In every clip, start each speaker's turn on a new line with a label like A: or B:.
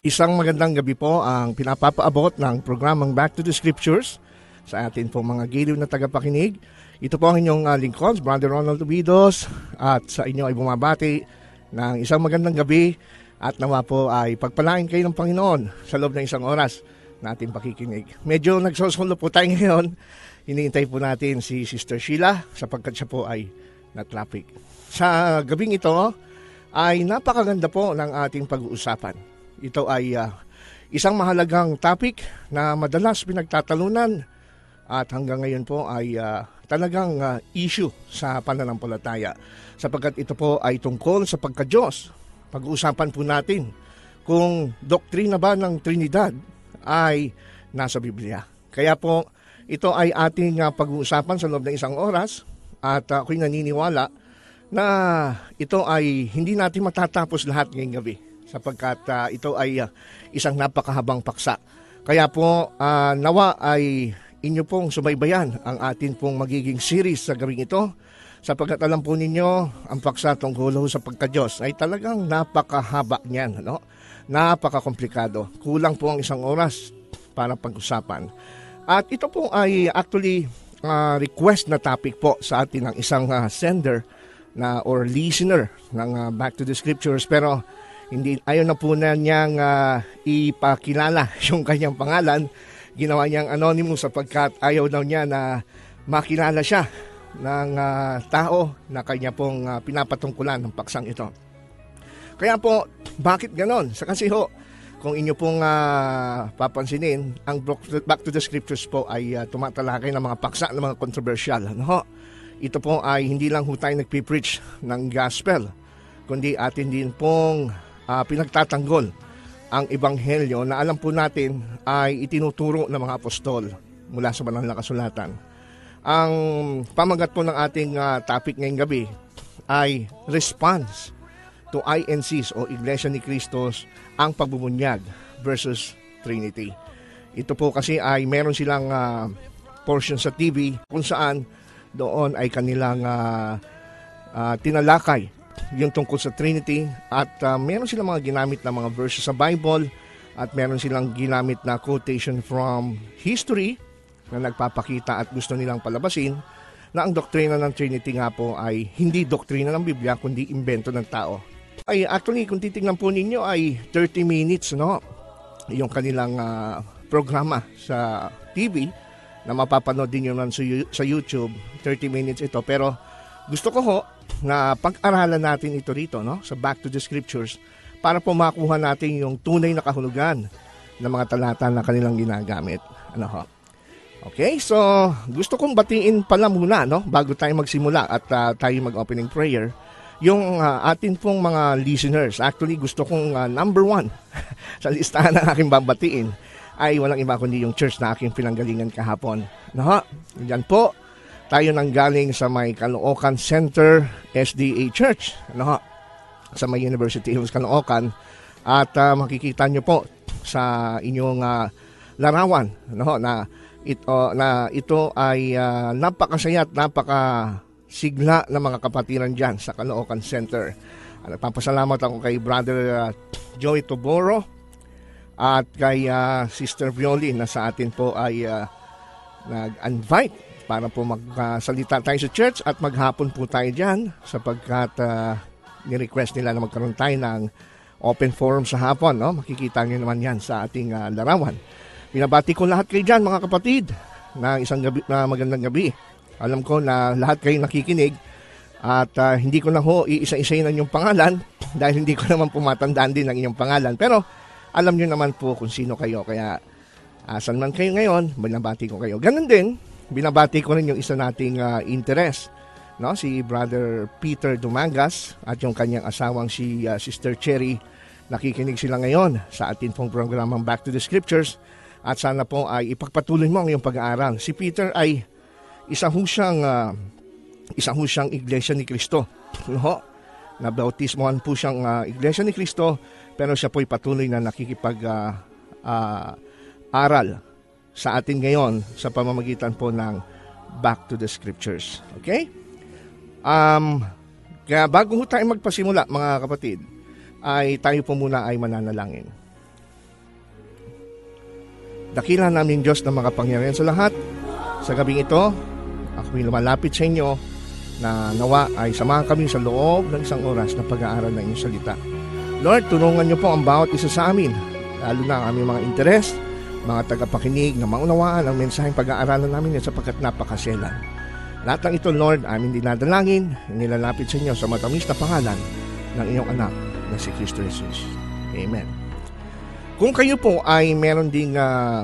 A: Isang magandang gabi po ang pinapapaabot ng programang Back to the Scriptures sa atin po mga giliw na tagapakinig. Ito po ang inyong lingkod, Brother Ronald Ubidos, at sa inyo ay bumabati ng isang magandang gabi at nawa po ay pagpalain kayo ng Panginoon sa loob ng isang oras na ating pakikinig. Medyo nagsosolo po tayo ngayon. Hinihintay po natin si Sister Sheila sapagkat siya po ay na-traffic. Sa gabing ito ay napakaganda po ng ating pag-uusapan. Ito ay isang mahalagang topic na madalas pinagtatalunan at hanggang ngayon po ay talagang issue sa pananampalataya sapagkat ito po ay tungkol sa pagka-Diyos. Pag-uusapan po natin kung doktrina ba ng Trinidad ay nasa Biblia. Kaya po ito ay ating pag-uusapan sa loob ng isang oras at ako'y naniniwala na ito ay hindi natin matatapos lahat ngayong gabi sapagkat ito ay isang napakahabang paksa. Kaya po nawa ay inyo pong subaybayan ang atin pong magiging series sa gabing ito sapagkat alam po ninyo ang paksa tungkol sa pagka-Diyos ay talagang napakahaba niyan, no? Napakakomplikado. Kulang po ang isang oras para pag-usapan. At ito po ay actually request na topic po sa atin ng isang sender na or listener ng Back to the Scriptures, pero hindi ayaw na po na niyang ipakilala yung kanyang pangalan. Ginawa niyang anonymous sapagkat ayaw daw niya na makilala siya ng tao na kanya pong pinapatungkulan ng paksang ito. Kaya po, bakit ganon? Sa kasi ho, kung inyo pong papansinin, ang Back to the Scriptures po ay tumatalakay ng mga paksa, ng mga controversial. Ano? Ito po ay hindi lang ho tayo nagpipreach ng gospel, kundi atin din pong pinagtatanggol ang ebanghelyo na alam po natin ay itinuturo ng mga apostol mula sa banal na kasulatan. Ang pamagat po ng ating topic ngayong gabi ay response to INCs o Iglesia ni Cristos, ang pagbubunyag versus Trinity. Ito po kasi ay meron silang portion sa TV kung saan doon ay kanilang tinalakay yung tungkol sa Trinity at meron silang mga ginamit na mga verses sa Bible at meron silang ginamit na quotation from history na nagpapakita at gusto nilang palabasin na ang doktrina ng Trinity nga po ay hindi doktrina ng Biblia kundi imbento ng tao. Ay actually kung titingnan po ninyo ay 30 minutes, no? Yung kanilang programa sa TV na mapapanood din nyo sa YouTube, 30 minutes ito. Pero gusto ko ho na pag-aralan natin ito rito, no? Sa Back to the Scriptures para po makuha natin yung tunay na kahulugan ng mga talata na kanilang ginagamit. Ano ho? Okay, so gusto kong batiin pala muna, no? Bago tayo magsimula at tayo mag-opening prayer, yung atin pong mga listeners. Actually, gusto kong number 1 sa listahan ng aking babatiin ay walang iba kundi yung church na aking pinanggalingan kahapon. No? Yan po, tayo nanggaling sa may Caloocan Center SDA Church, no? Sa may University Hills, Caloocan. At makikita nyo po sa inyong larawan, no? Na ito ay napakasaya at napakasigla ng mga kapatiran dyan sa Caloocan Center. Nagpapasalamat ako kay Brother Joey Toboro at kay Sister Violi na sa atin po ay nag-invite para po magsalita tayo sa church at maghapon po tayo dyan sapagkat ni-request nila na magkaroon tayo ng open forum sa hapon. No? Makikita nyo naman yan sa ating larawan. Binabati ko lahat kayo dyan mga kapatid na isang gabi, na magandang gabi. Alam ko na lahat kayo nakikinig at hindi ko na ho iisa-isayin ang inyong pangalan dahil hindi ko naman pumatandaan din ang inyong pangalan. Pero alam nyo naman po kung sino kayo. Kaya saan man kayo ngayon, binabati ko kayo. Ganun din, binabati ko rin yung isa nating interest, no? Si Brother Peter Dumangas at yung kanyang asawang si Sister Cherry. Nakikinig sila ngayon sa atin pong programang Back to the Scriptures at sana po ay ipagpatuloy mo ang iyong pag-aaral. Si Peter ay isa ho siyang Iglesia ni Cristo, no? Nabautismohan po siyang Iglesia ni Cristo, pero siya po ay patuloy na nakikipag-aral sa atin ngayon sa pamamagitan po ng Back to the Scriptures. Okay? Kaya bago tayo magpasimula mga kapatid, ay tayo po muna ay mananalangin. Dakila namin Diyos na makapangyarihan sa lahat. Sa gabing ito, ako'y lumalapit sa inyo na nawa ay samahan kami sa loob ng isang oras na pag-aaral ng inyong salita. Lord, tulungan niyo po ang bawat isa sa amin, lalo na ang aming mga interes, mga tagapakinig na maunawaan ang mensaheng pag-aaralan namin sapagkat napakaselan. Lahat ng ito, Lord, aming dinadalangin, nilalapit sa inyo sa matamis na pangalan ng iyong anak na si Kristo Jesus. Amen. Kung kayo po ay meron ding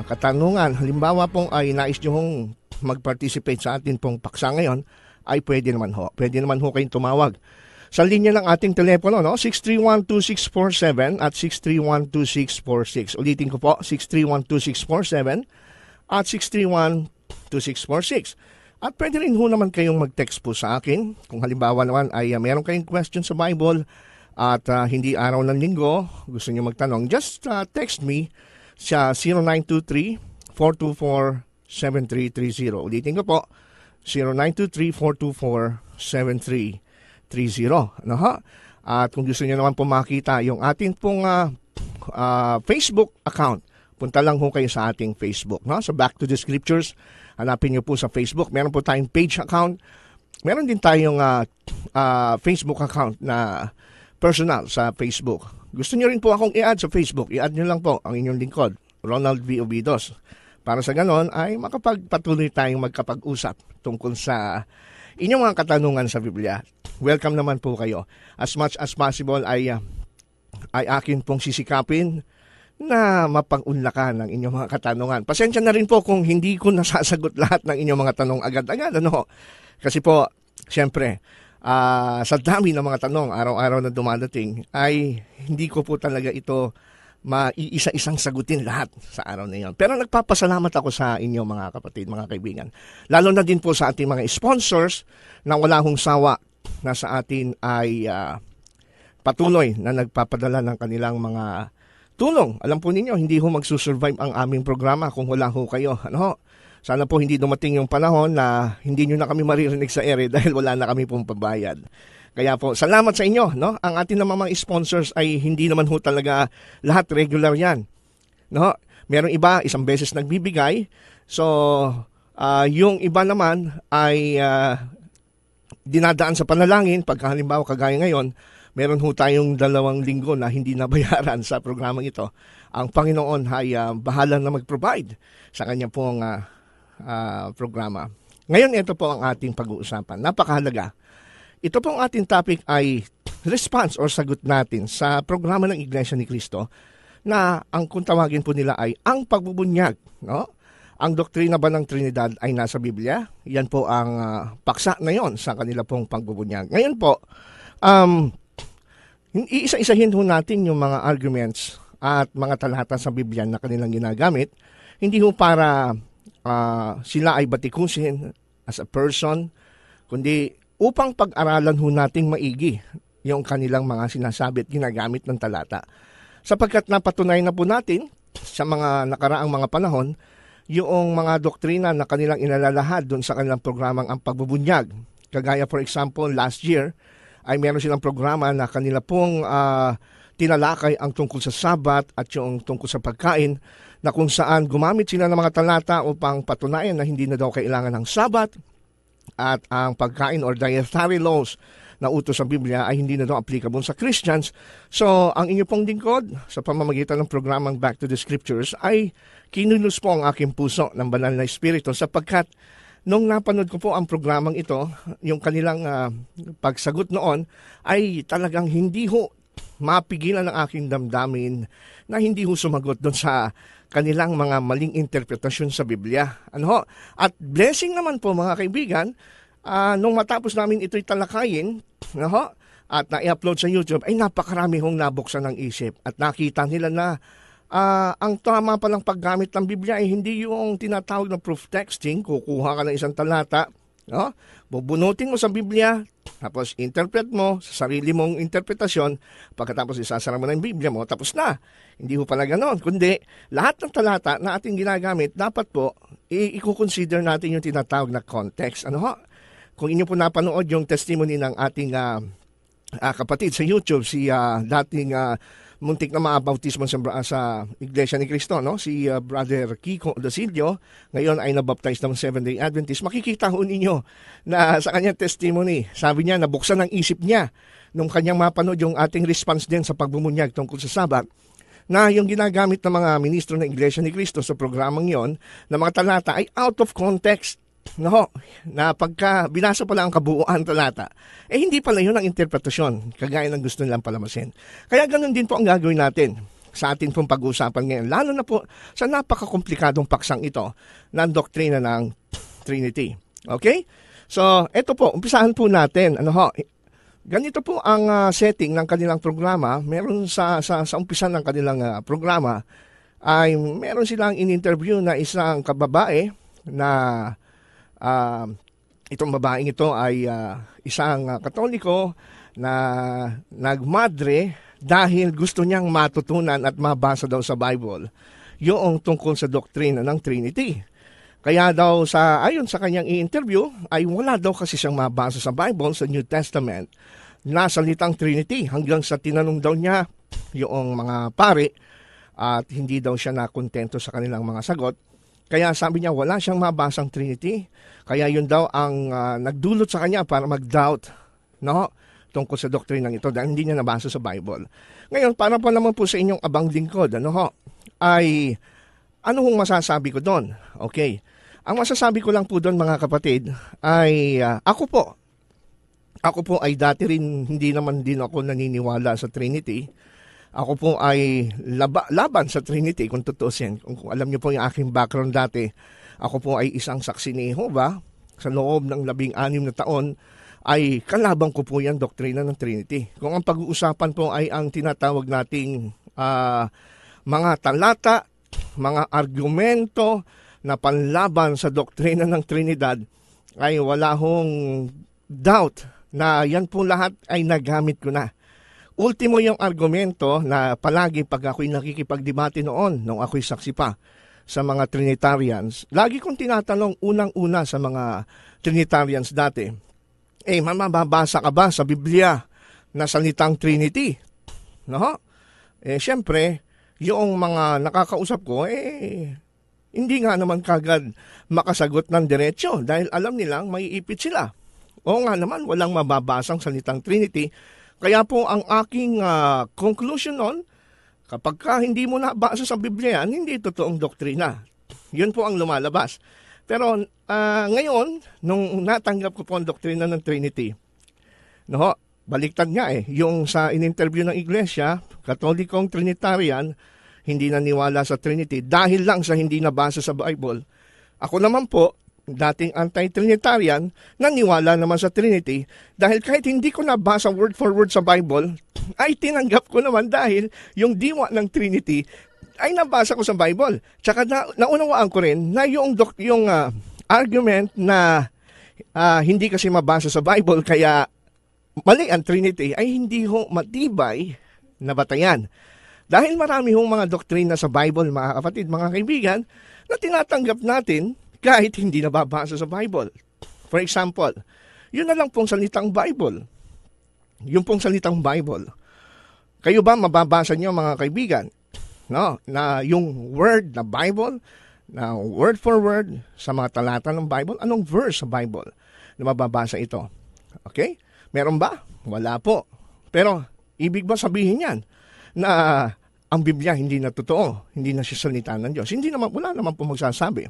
A: katanungan, halimbawa po ay nais nyo mag-participate sa atin pong paksa ngayon, ay pwede naman ho. Pwede naman ho kayong tumawag. Sa linya ng ating telepono, no? 631-2647 at 631-2646. Ulitin ko po, 631-2647 at 631-2646. At pwede rin ho naman kayong mag-text po sa akin. Kung halimbawa naman ay meron kayong question sa Bible at hindi araw ng linggo, gusto niyo magtanong, just text me sa 0923-424-7330. Ulitin ko po, 0923-424-7330. Ano ha? At kung gusto niyo naman po makita yung ating pong Facebook account, punta lang ho kayo sa ating Facebook, no? Sa Back to the Scriptures, hanapin niyo po sa Facebook. Meron po tayong page account. Meron din tayong Facebook account na personal sa Facebook. Gusto niyo rin po akong i-add sa Facebook, i-add niyo lang po ang inyong lingkod, Ronald V. Obidos. Para sa ganon ay makapagpatuloy tayong magkapag-usap tungkol sa inyong mga katanungan sa Biblia. Welcome naman po kayo. As much as possible ay akin pong sisikapin na mapag-unlakan ng inyong mga katanungan. Pasensya na rin po kung hindi ko nasasagot lahat ng inyong mga tanong agad-agad. Ano? Kasi po, siyempre, sa dami ng mga tanong araw-araw na dumadating, ay hindi ko po talaga ito maiisa-isang sagutin lahat sa araw na iyon. Pero nagpapasalamat ako sa inyo mga kapatid, mga kaibigan. Lalo na din po sa ating mga sponsors na wala hong sawa na sa atin ay patuloy na nagpapadala ng kanilang mga tulong. Alam po ninyo, hindi ho magsusurvive ang aming programa kung wala ho kayo. Ano? Sana po hindi dumating yung panahon na hindi nyo na kami maririnig sa ere dahil wala na kami pong pabayad. Kaya po, salamat sa inyo. No? Ang ating naman mga sponsors ay hindi naman ho talaga lahat regular yan. No? Merong iba, isang beses nagbibigay. So, yung iba naman ay dinadaan sa panalangin. Pagka halimbawa kagaya ngayon, meron ho tayong 2 linggo na hindi nabayaran sa programang ito. Ang Panginoon ay bahala na mag-provide sa kanya pong programa. Ngayon, ito po ang ating pag-uusapan. Napakahalaga. Ito pong ating topic ay response or sagot natin sa programa ng Iglesia ni Cristo na ang kung tawagin po nila ay ang pagbubunyag. No? Ang doktrina ba ng Trinidad ay nasa Biblia? Yan po ang paksa na yon sa kanila pong pagbubunyag. Ngayon po, iisa-isahin ho natin yung mga arguments at mga talata sa Biblia na kanilang ginagamit. Hindi ho para sila ay batikusin as a person, kundi upang pag-aralan ho nating maigi yung kanilang mga sinasabi at ginagamit ng talata. Sapagkat napatunay na po natin sa mga nakaraang mga panahon, yung mga doktrina na kanilang inalalahad doon sa kanilang programang ang pagbubunyag. Kagaya for example, last year, ay meron silang programa na kanila pong tinalakay ang tungkol sa Sabat at yung tungkol sa pagkain, na kung saan gumamit sila ng mga talata upang patunayan na hindi na daw kailangan ng Sabat at ang pagkain or dietary laws na utos sa Biblia ay hindi na daw applicable sa Christians. So, ang inyo pong lingkod sa pamamagitan ng programang Back to the Scriptures ay kinulos po ang aking puso ng banal na Espiritu sapagkat nung napanood ko po ang programang ito, yung kanilang pagsagot noon ay talagang hindi ho mapigilan ng aking damdamin na hindi ho sumagot doon sa kanilang mga maling interpretasyon sa Biblia. Ano ho? At blessing naman po mga kaibigan, nung matapos namin ito'y talakayin, ano ho? At na-upload sa YouTube, ay napakarami hong nabuksan ng isip. At nakita nila na ang tama palang paggamit ng Biblia ay hindi yung tinatawag na proof texting, kukuha ka ng isang talata, no? Bubunutin mo sa Biblia, tapos interpret mo sa sarili mong interpretasyon, pagkatapos isasara mo na yung Biblia mo, tapos na. Hindi po pala ganon, kundi lahat ng talata na ating ginagamit, dapat po, i-consider natin yung tinatawag na context. Ano ho? Kung inyo po napanood yung testimony ng ating kapatid sa YouTube, si dating muntik na maabautismo sa Iglesia ni Cristo, no? Si Brother Kiko Dosilio, ngayon ay nabaptize ng Seventh-day Adventist. Makikita ho ninyo na sa kanyang testimony, sabi niya, nabuksan ang isip niya nung kanyang mapanood yung ating response din sa pagbubunyag tungkol sa Sabat, na yung ginagamit ng mga ministro ng Iglesia ni Cristo sa programang yon na mga talata ay out of context. No, na pagka binasa pala ang kabuuan talata, hindi pala yun ang interpretasyon, kagaya ng gusto nilang palamasin. Kaya ganun din po ang gagawin natin sa atin pong pag-uusapan ngayon, lalo na po sa napakakomplikadong paksang ito ng doktrina ng Trinity. Okay? So, eto po, umpisahan po natin. Ganito po ang setting ng kanilang programa. Meron sa umpisa ng kanilang programa ay meron silang in-interview na isang kababae na itong babaeng ito ay isang Katoliko na nagmadre dahil gusto niyang matutunan at mabasa daw sa Bible yung tungkol sa doktrina ng Trinity. Kaya daw ayon sa kanyang i-interview ay wala daw kasi siyang mabasa sa Bible, sa New Testament, na salitang Trinity, hanggang sa tinanong daw niya yung mga pare at hindi daw siya nakontento sa kanilang mga sagot. Kaya sabi niya wala siyang mabasang Trinity. Kaya yun daw ang nagdulot sa kanya para mag-doubt, no, tungkol sa doktrinang ito dahil hindi niya nabasa sa Bible. Ngayon, para pa naman po sa inyong abang lingkod, ay ano hong masasabi ko doon? Okay. Ang masasabi ko lang po doon, mga kapatid, ay ako po ay dati rin hindi naman din ako naniniwala sa Trinity. Ako po ay laban sa Trinity, kung tutusin. Kung alam niyo po yung aking background dati, ako po ay isang saksi ni Jehovah. Sa loob ng 16 na taon, ay kalabang ko po yan doktrina ng Trinity. Kung ang pag-uusapan po ay ang tinatawag nating mga talata, mga argumento na panlaban sa doktrina ng Trinidad, ay wala hong doubt na yan po lahat ay nagamit ko na. Ultimo yung argumento na palagi pag ako'y nakikipagdebate noon, nung ako'y saksi pa sa mga Trinitarians, lagi kong tinatanong unang-una sa mga Trinitarians dati, mababasa ka ba sa Biblia na salitang Trinity? No? Siyempre, yung mga nakakausap ko, hindi nga naman kagad makasagot ng diretsyo dahil alam nilang may ipit sila. Oo nga naman, walang mababasang salitang Trinity. Kaya po ang aking conclusion nun, kapag hindi mo nabasa sa Biblia, hindi totoong doktrina. Yun po ang lumalabas. Pero ngayon, nung natanggap ko po ang doktrina ng Trinity, baliktad nga yung sa in-interview ng Iglesia, Katolikong Trinitarian, hindi naniwala sa Trinity dahil lang sa hindi nabasa sa Bible. Ako naman po, dating anti-Trinitarian, naniwala naman sa Trinity dahil kahit hindi ko nabasa word for word sa Bible, ay tinanggap ko naman dahil yung diwa ng Trinity ay nabasa ko sa Bible. Tsaka naunawaan ko rin na yung argument na hindi kasi mabasa sa Bible kaya mali ang Trinity ay hindi ho matibay na batayan. Dahil marami hong mga doktrina sa Bible, mga kapatid, mga kaibigan, na tinatanggap natin kahit hindi nababasa sa Bible. For example, yun na lang pong salitang Bible. Yung pong salitang Bible. Kayo ba mababasa niyo, mga kaibigan, na yung word na Bible, na word for word sa mga talata ng Bible, anong verse sa Bible na mababasa ito? Okay? Meron ba? Wala po. Pero, ibig ba sabihin yan na ang Biblia hindi na totoo, hindi na siya salita ng Diyos? Wala naman po magsasabi.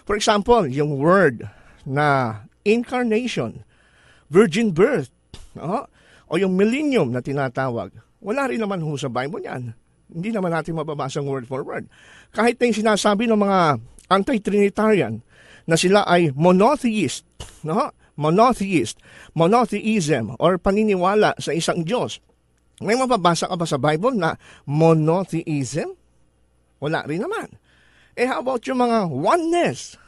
A: For example, yung word na incarnation, virgin birth, o yung millennium na tinatawag, wala rin naman ho sa Bible yan. Hindi naman natin mababasa word for word. Kahit na yung sinasabi ng mga anti-Trinitarian na sila ay monotheist, monotheism, or paniniwala sa isang Diyos. May mababasa ka ba sa Bible na monotheism? Wala rin naman. How about yung mga oneness?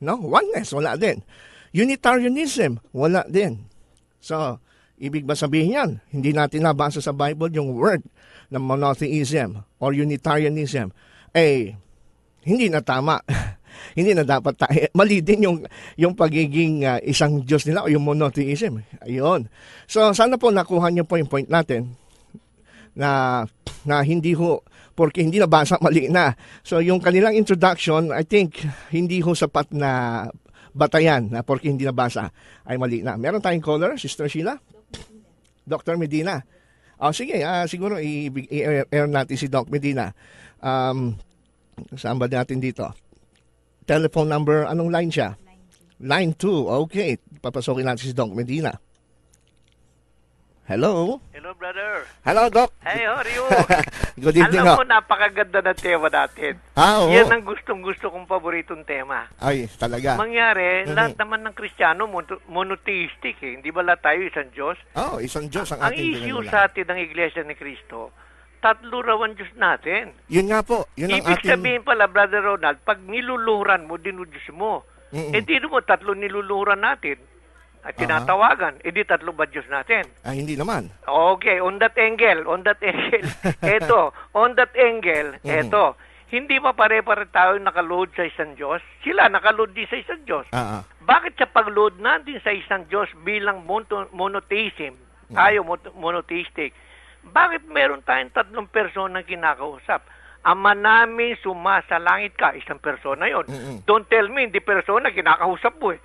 A: Oneness, wala din. Unitarianism, wala din. So, ibig ba sabihin yan? Hindi natin nabasa sa Bible yung word na monotheism or Unitarianism. Hindi na tama. Hindi na dapat tayo. Mali din yung pagiging isang Diyos nila o yung monotheism. Ayun. So, sana po nakuha niyo po yung point natin na na hindi ho, porque hindi nabasa, mali na. So yung kanilang introduction, I think, hindi ho sapat na batayan na porque hindi nabasa ay mali na. Meron tayong caller, Sister Sheila? Dr. Medina. Sige, siguro i-air natin si Doc Medina. Saan ba natin dito? Telephone number, anong line siya? Line 2, okay. Papasokin natin si Doc Medina. Hello?
B: Hello, brother.
A: Hello, Doc.
B: Hey, how are you?
A: Good evening.
B: Alam mo, napakaganda ng tema natin.
A: Oo.
B: Yan ang gustong-gusto kong paboritong tema.
A: Ay, talaga.
B: Mangyari, lahat naman ng Kristiyano, monotheistic eh. Hindi ba lahat tayo isang Diyos?
A: Isang Diyos ang
B: Ang
A: ating
B: issue
A: pinaniniwalaan.
B: sa atin ng Iglesia ni Cristo, tatlo raw ang Diyos natin.
A: Yun nga po. Yun ang
B: Ibig
A: ating...
B: sabihin pala, Brother Ronald, pag niluluhuran mo, dinudiyos mo. Di mo tatlo niluluhuran natin at tinatawagan. Di tatlo ba Diyos natin?
A: Hindi naman.
B: Okay, on that angle, eto, hindi ba pare-pare tayo nakaload sa isang Diyos? Sila nakaload din sa isang Diyos. Bakit sa pagload natin sa isang Diyos bilang monotheism, tayo monotheistic, bakit meron tayong tatlong persona kinakausap? Ama namin sumasalangit ka, isang persona yon. Don't tell me, hindi persona, kinakausap mo eh.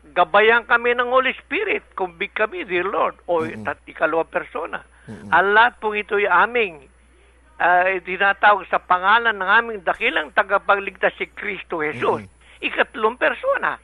B: Gabayan kami ng Holy Spirit, kumbig kami, dear Lord, o ikalawang persona. Ang lahat po ito'y aming tinatawag sa pangalan ng aming dakilang tagapagligtas si Kristo Jesus. Ikatlong persona.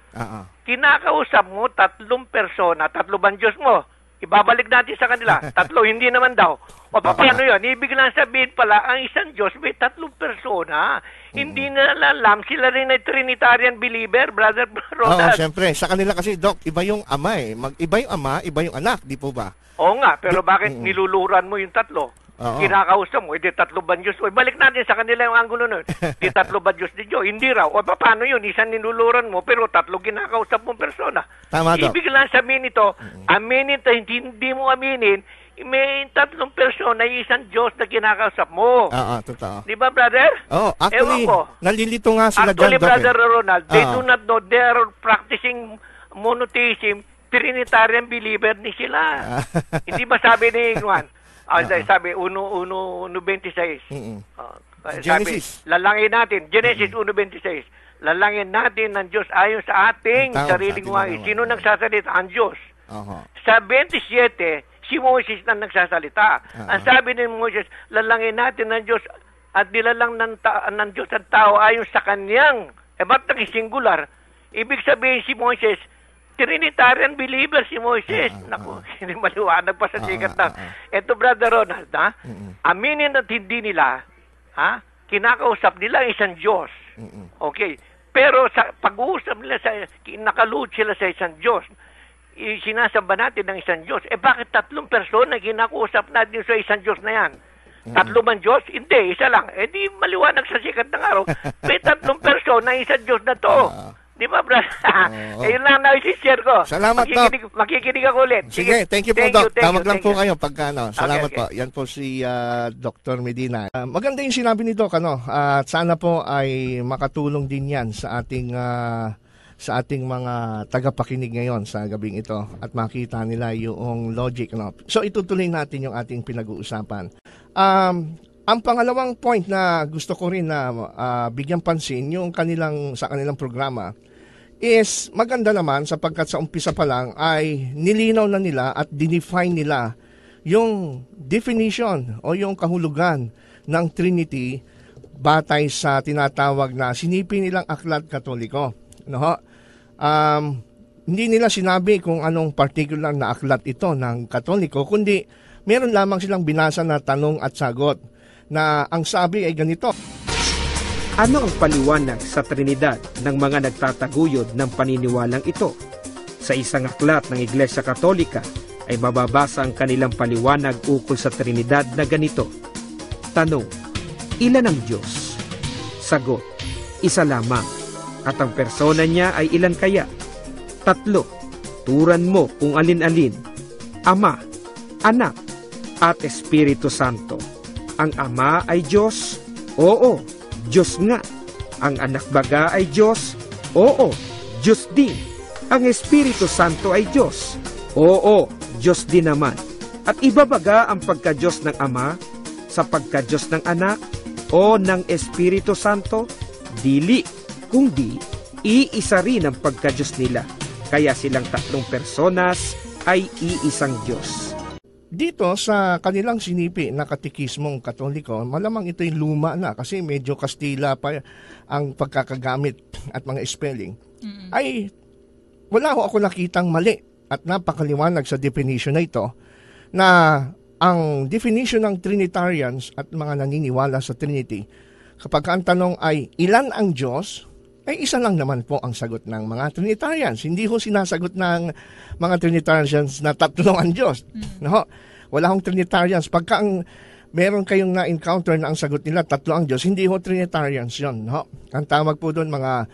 B: Kinakausap mo, tatlong persona, tatlo bang Diyos mo? Ibabalik natin sa kanila. Tatlo, hindi naman daw. O paano yun? Ibig lang sabihin pala, ang isang Diyos may tatlong persona. Hindi na alam, sila rin ay Trinitarian believer, Brother Ronald.
A: Siyempre. Sa kanila kasi, Doc, iba yung ama eh. Iba yung ama, iba yung anak, di po ba?
B: Oo nga, pero bakit niluluran mo yung tatlo? Kinakausap mo, di tatlo ba Diyos? O, balik natin sa kanila yung angulo nun. Di tatlo ba Diyos di Diyos? Hindi raw. O, paano yun? Isang niluluran mo, pero tatlo kinakausap mong persona.
A: Tama, Doc.
B: Ibig lang sabihin ito, aminin tayo, hindi mo aminin, may tatlong persona, isang Diyos na kinakausap mo.
A: Totoo.
B: Di ba, brother?
A: Actually, nalilito nga sila dyan,
B: Actually,
A: Doc.
B: Brother Ronald, they do not know, they are practicing monotheism, Trinitarian believer ni sila. Hindi ba sabi ni Juan? Sabi, 1:26.
A: Genesis.
B: Sabi, lalangin natin. Genesis 1:26. Lalangin natin ng Diyos ayon sa ating sariling wais. Sino nagsasalita? Ang Diyos. Sa 27, si Moses na nagsasalita. Ang sabi ni Moses, lalangin natin ng Diyos at nilalang ng Diyos ang tao ayon sa kanyang. Ba't nag-singular? Ibig sabihin si Moses, Trinitarian believer si Moises. Naku, hindi maliwanag pa sa sikat na. Ito, Brother Ronald, aminin at hindi nila, kinakausap nila ang isang Diyos. Okay. Pero sa pag-uusap nila, nakalood sila sa isang Diyos, sinasamba natin ng isang Diyos. Bakit tatlong persona kinakausap natin sa isang Diyos na yan? Tatlo man Diyos? Hindi, isa lang. Di maliwanag sa sikat ng araw. May tatlong persona, isang Diyos na to. Di ba, brother? Ayun lang na i-share ko.
A: Salamat, Doc.
B: Makikinig ako ulit.
A: Sige, thank you po, Doc. Tawag lang po kayo pagka, Salamat po. Yan po si Dr. Medina. Maganda yung sinabi ni Doc, at sana po ay makatulong din yan sa ating mga tagapakinig ngayon sa gabing ito at makita nila yung logic. So, itutuloy natin yung ating pinag-uusapan. Ang pangalawang point na gusto ko rin na bigyan pansin yung sa kanilang programa is maganda naman sapagkat sa umpisa pa lang ay nilinaw na nila at dinefine nila yung definition o yung kahulugan ng Trinity batay sa tinatawag na sinipin nilang aklat Katoliko. Hindi nila sinabi kung anong particular na aklat ito ng Katoliko, kundi meron lamang silang binasa na tanong at sagot na ang sabi ay ganito.
C: Ano ang paliwanag sa Trinidad ng mga nagtataguyod ng paniniwalang ito? Sa isang aklat ng Iglesia Katolika ay mababasa ang kanilang paliwanag ukol sa Trinidad na ganito. Tanong, ilan ang Diyos? Sagot, isa lamang. At ang persona niya ay ilan kaya? 3. Turan mo kung alin-alin. Ama, Anak, at Espiritu Santo. Ang Ama ay Diyos? Oo, Diyos nga. Ang Anak baga ay Diyos? Oo, Diyos din. Ang Espiritu Santo ay Diyos? Oo, Diyos din naman. At ibabaga ang pagka-Diyos ng Ama sa pagka-Diyos ng Anak o ng Espiritu Santo? Dili, kundi iisa rin ang pagka-Diyos nila. Kaya silang tatlong personas ay iisang Diyos.
A: Dito sa kanilang sinipi na katekismong Katoliko, malamang ito'y luma na kasi medyo Kastila pa ang pagkakagamit at mga spelling, ay wala ako nakitang mali at napakaliwanag sa definition na ito na ang definition ng Trinitarians at mga naniniwala sa Trinity, kapag ang tanong ay ilan ang Diyos, ay isa lang naman po ang sagot ng mga Trinitarians. Hindi ho sinasagot ng mga Trinitarians na tatlo ang Diyos. No? Wala hong Trinitarians. Pagka meron kayong na-encounter na ang sagot nila, tatlo ang Diyos, hindi ho Trinitarians yun. No? Ang tawag po doon mga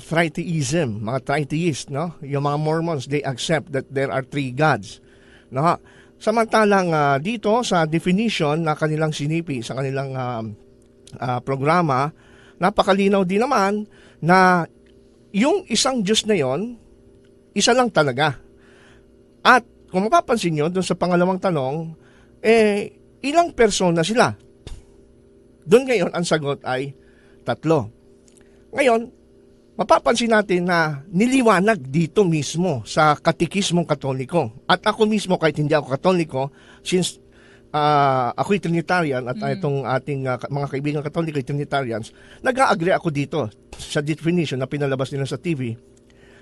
A: tritheism, mga tritheist. No? Yung mga Mormons, they accept that there are three gods. No? Samantalang dito sa definition na kanilang sinipi sa kanilang programa, napakalinaw din naman na yung isang Diyos na yon, isa lang talaga. At kung mapapansin nyo, doon sa pangalawang tanong, ilang persona sila? Doon ngayon, ang sagot ay tatlo. Ngayon, mapapansin natin na niliwanag dito mismo sa katekismong Katoliko. At ako mismo, kahit hindi ako Katoliko, since ako'y Trinitarian at itong ating mga kaibigan Katoliko ay Trinitarians, nag-a-agree ako dito sa definition na pinalabas nila sa TV.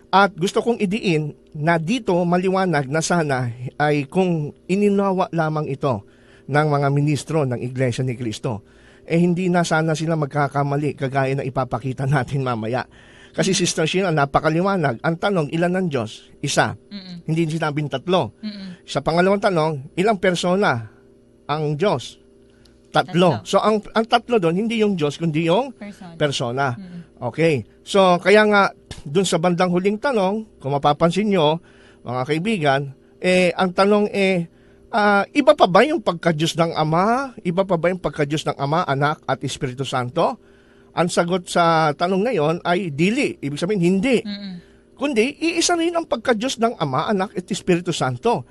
A: At gusto kong idiin na dito maliwanag na sana ay kung ininawa lamang ito ng mga ministro ng Iglesia ni Cristo, hindi na sana sila magkakamali kagaya na ipapakita natin mamaya. Kasi Sister Sheila, napakaliwanag. Ang tanong, ilan ng Diyos? Isa. Hindi sinabing tatlo. Sa pangalawang tanong, ilang persona ang Diyos? Tatlo. So, ang tatlo doon, hindi yung Diyos, kundi yung persona. Okay. So, kaya nga, doon sa bandang huling tanong, kung mapapansin nyo, mga kaibigan, ang tanong iba pa ba yung pagka-Diyos ng Ama? Iba pa ba yung pagka-Diyos ng Ama, Anak, at Espiritu Santo? Ang sagot sa tanong na yon ay dili. Ibig sabihin, hindi. Kundi, iisa rin ang pagka-Diyos ng Ama, Anak, at Espiritu Santo.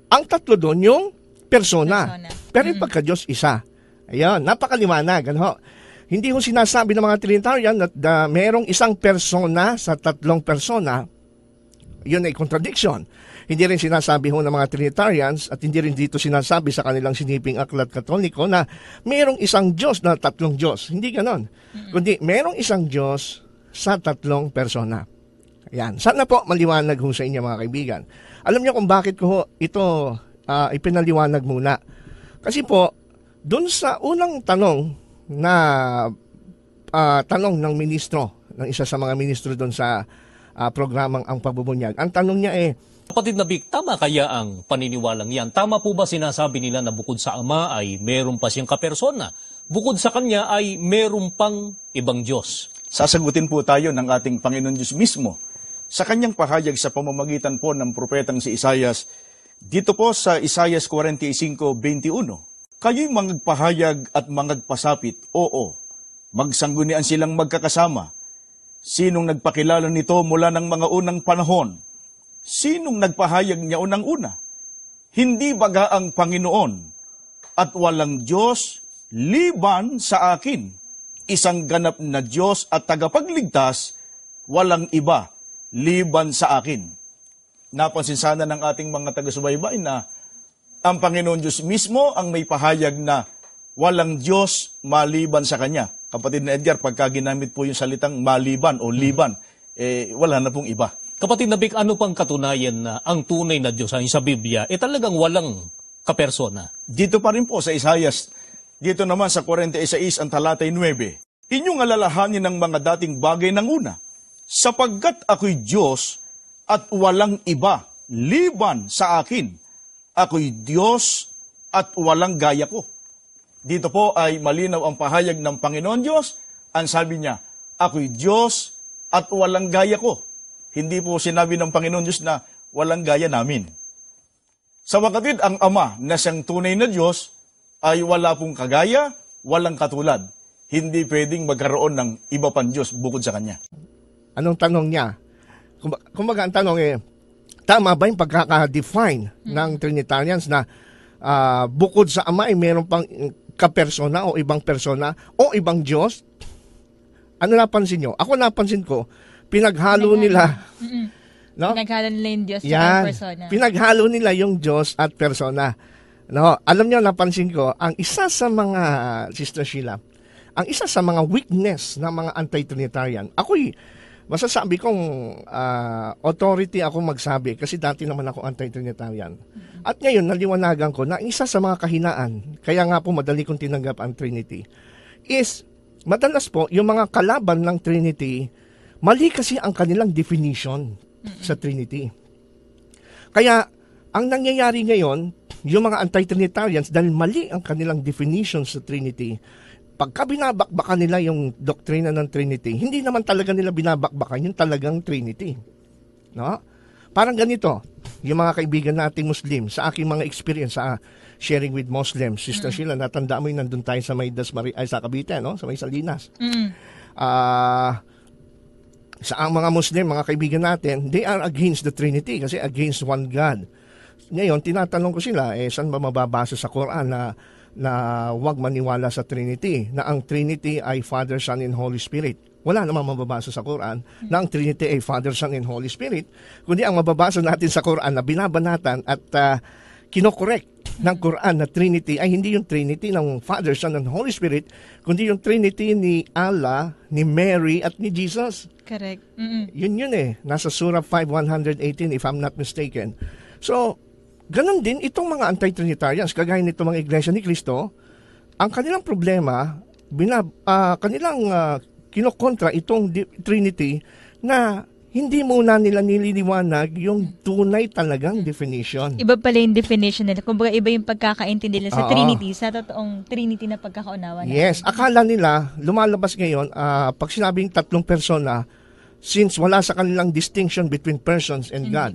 A: Ang tatlo doon yung persona. Pero yung pagka-Diyos, isa. Ayan, napakaliwanag. Ano? Hindi ko sinasabi ng mga Trinitarian na merong isang persona sa tatlong persona. Yun ay contradiction. Hindi rin sinasabi ng mga Trinitarians at hindi rin dito sinasabi sa kanilang siniping aklat Katoliko na merong isang Diyos na tatlong Diyos. Hindi ganon. Kundi merong isang Diyos sa tatlong persona. Ayan. Sana po maliwanag sa inyo mga kaibigan. Alam niyo kung bakit ko ito ipinaliwanag muna. Kasi po, dun sa unang tanong na tanong ng ministro, ng isa sa mga ministro dun sa programang Ang Pagbubunyag, ang tanong niya
D: Kapatid na Vic, tama kaya ang paniniwalang yan? Tama po ba sinasabi nila na bukod sa Ama ay meron pa siyang kapersona? Bukod sa Kanya ay meron pang ibang Diyos?
E: Sasagutin po tayo ng ating Panginoon Diyos mismo sa kanyang pahayag sa pamamagitan po ng propetang si Isaias. Dito po sa Isaias 45:21, kayo'y mangagpahayag at mangagpasapit, oo, magsanggunian silang magkakasama. Sinong nagpakilala nito mula ng mga unang panahon? Sinong nagpahayag niya unang-una? Hindi baga ang Panginoon at walang Diyos liban sa akin. Isang ganap na Diyos at tagapagligtas, walang iba liban sa akin. Napansin sana ng ating mga taga-subaybay na ang Panginoon Diyos mismo ang may pahayag na walang Diyos maliban sa Kanya. Kapatid na Edgar, pagka ginamit po yung salitang maliban o liban, wala na pong iba.
D: Kapatid na Vic, ano pang katunayan na ang tunay na Diyos sa Biblia talagang walang kapersona?
E: Dito pa rin po sa Isaias, dito naman sa 46 ang talatay 9, inyong alalahanin ng mga dating bagay ng una, sapagkat ako'y Diyos at walang iba liban sa akin. Ako'y Diyos at walang gaya ko. Dito po ay malinaw ang pahayag ng Panginoon Diyos. Ang sabi niya, ako'y Diyos at walang gaya ko. Hindi po sinabi ng Panginoon Diyos na walang gaya namin. Sa wakatid, ang Ama na siyang tunay na Diyos ay wala pong kagaya, walang katulad. Hindi pwedeng magkaroon ng iba pang Diyos bukod sa Kanya.
A: Anong tanong niya? Kumbaga ang tanong Tama ba yung pagkaka-define ng Trinitarians na bukod sa Ama ay meron pang kapersona o ibang persona o ibang Diyos? Ano napansin nyo? Ako napansin ko, pinaghalo nila. No?
F: Pinaghalo nila yung Diyos at persona.
A: Pinaghalo nila yung Diyos at persona. No, alam niyo, napansin ko, ang isa sa mga, Sister Sheila, ang isa sa mga weakness ng mga anti-Trinitarian, ako'y masasabi kong authority ako magsabi kasi dati naman ako anti-Trinitarian. At ngayon, naliwanagan ko na isa sa mga kahinaan, kaya nga po madali kong tinanggap ang Trinity, is madalas po yung mga kalaban ng Trinity, mali kasi ang kanilang definition sa Trinity. Kaya, ang nangyayari ngayon, yung mga anti-Trinitarians, dahil mali ang kanilang definition sa Trinity, pagka binabakbakan nila yung doktrina ng Trinity, hindi naman talaga nila binabakbakan yung talagang Trinity. No? Parang ganito, yung mga kaibigan nating Muslim, sa aking mga experience sa sharing with Muslims, Sister Sheila, natanda mo yung nandun tayo sa may sa Cavite, no? Sa may Salinas. Sa ang mga Muslim, mga kaibigan natin, they are against the Trinity kasi against one God. Ngayon, tinatanong ko sila, saan ba mababasa sa Quran na huwag maniwala sa Trinity, na ang Trinity ay Father, Son, and Holy Spirit. Wala namang mababasa sa Quran na ang Trinity ay Father, Son, and Holy Spirit, kundi ang mababasa natin sa Quran na binabanatan at kinokorek ng Quran na Trinity ay hindi yung Trinity ng Father, Son, and Holy Spirit, kundi yung Trinity ni Allah, ni Mary, at ni Jesus.
F: Correct.
A: Yun nasa Surah 5:118 if I'm not mistaken. So, ganon din itong mga anti-Trinitarians, kagaya nitong mga Iglesia ni Cristo, ang kanilang problema, kanilang kinokontra itong Trinity na hindi muna nila nililiwanag yung tunay talagang definition.
F: Iba pala yung definition nila. Kumbaga iba yung pagkakaintindi nila sa Trinity, sa totoong Trinity na pagkakaunawa natin.
A: Yes, akala nila, lumalabas ngayon, pag sinabing tatlong persona, since wala sa kanilang distinction between persons and God.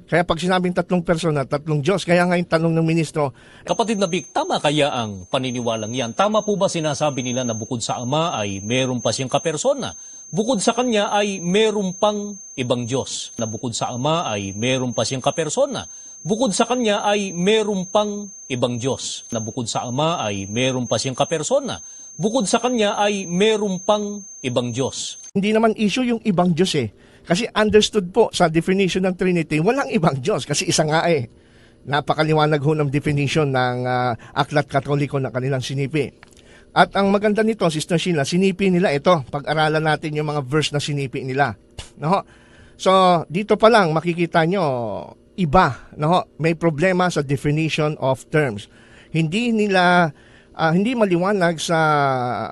A: Kaya pag sinabing tatlong persona, tatlong Diyos, kaya nga yung tanong ng ministro,
D: Kapatid na Vic, tama kaya ang paniniwalang yan? Tama po ba sinasabi nila na bukod sa Ama ay meron pa siyang kapersona? Bukod sa Kanya ay meron pang ibang Diyos. Na bukod sa Ama ay meron pa siyang kapersona. Bukod sa Kanya ay meron pang ibang Diyos. Na bukod sa Ama ay meron pa siyang kapersona. Bukod sa Kanya ay meron pang ibang Diyos.
A: hindi naman issue yung ibang Diyos Kasi understood po sa definition ng Trinity, walang ibang Diyos kasi isa nga Napakaliwanag ho ng definition ng Aklat Katoliko na kanilang sinipi. At ang maganda nito, Sister Sheila, sinipi nila ito. Pag-aralan natin yung mga verse na sinipi nila. No? So, dito pa lang makikita nyo, iba. No? May problema sa definition of terms. Hindi maliwanag sa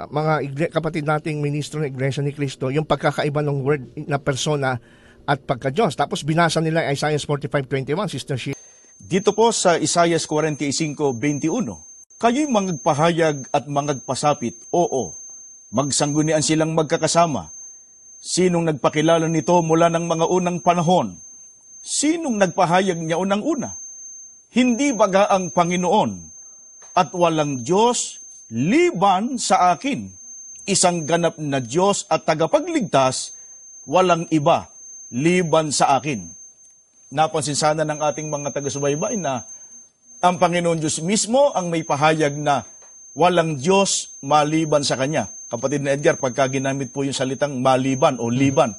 A: mga kapatid nating ministro ng Iglesia ni Cristo yung pagkakaiba ng word na persona at pagka-Diyos. Tapos binasa nila Isaiah 45:21, Sister Sheila.
E: Dito po sa Isaiah 45:21, kayo'y mangagpahayag at mangagpasapit, oo, magsanggunian silang magkakasama. Sinong nagpakilala nito mula ng mga unang panahon? Sinong nagpahayag niya unang-una? Hindi baga ang Panginoon at walang Diyos liban sa akin. Isang ganap na Diyos at tagapagligtas, walang iba liban sa akin. Napansin sana ng ating mga taga-subaybay na ang Panginoon Diyos mismo ang may pahayag na walang Diyos maliban sa Kanya. Kapatid na Edgar, pagka ginamit po yung salitang maliban o liban,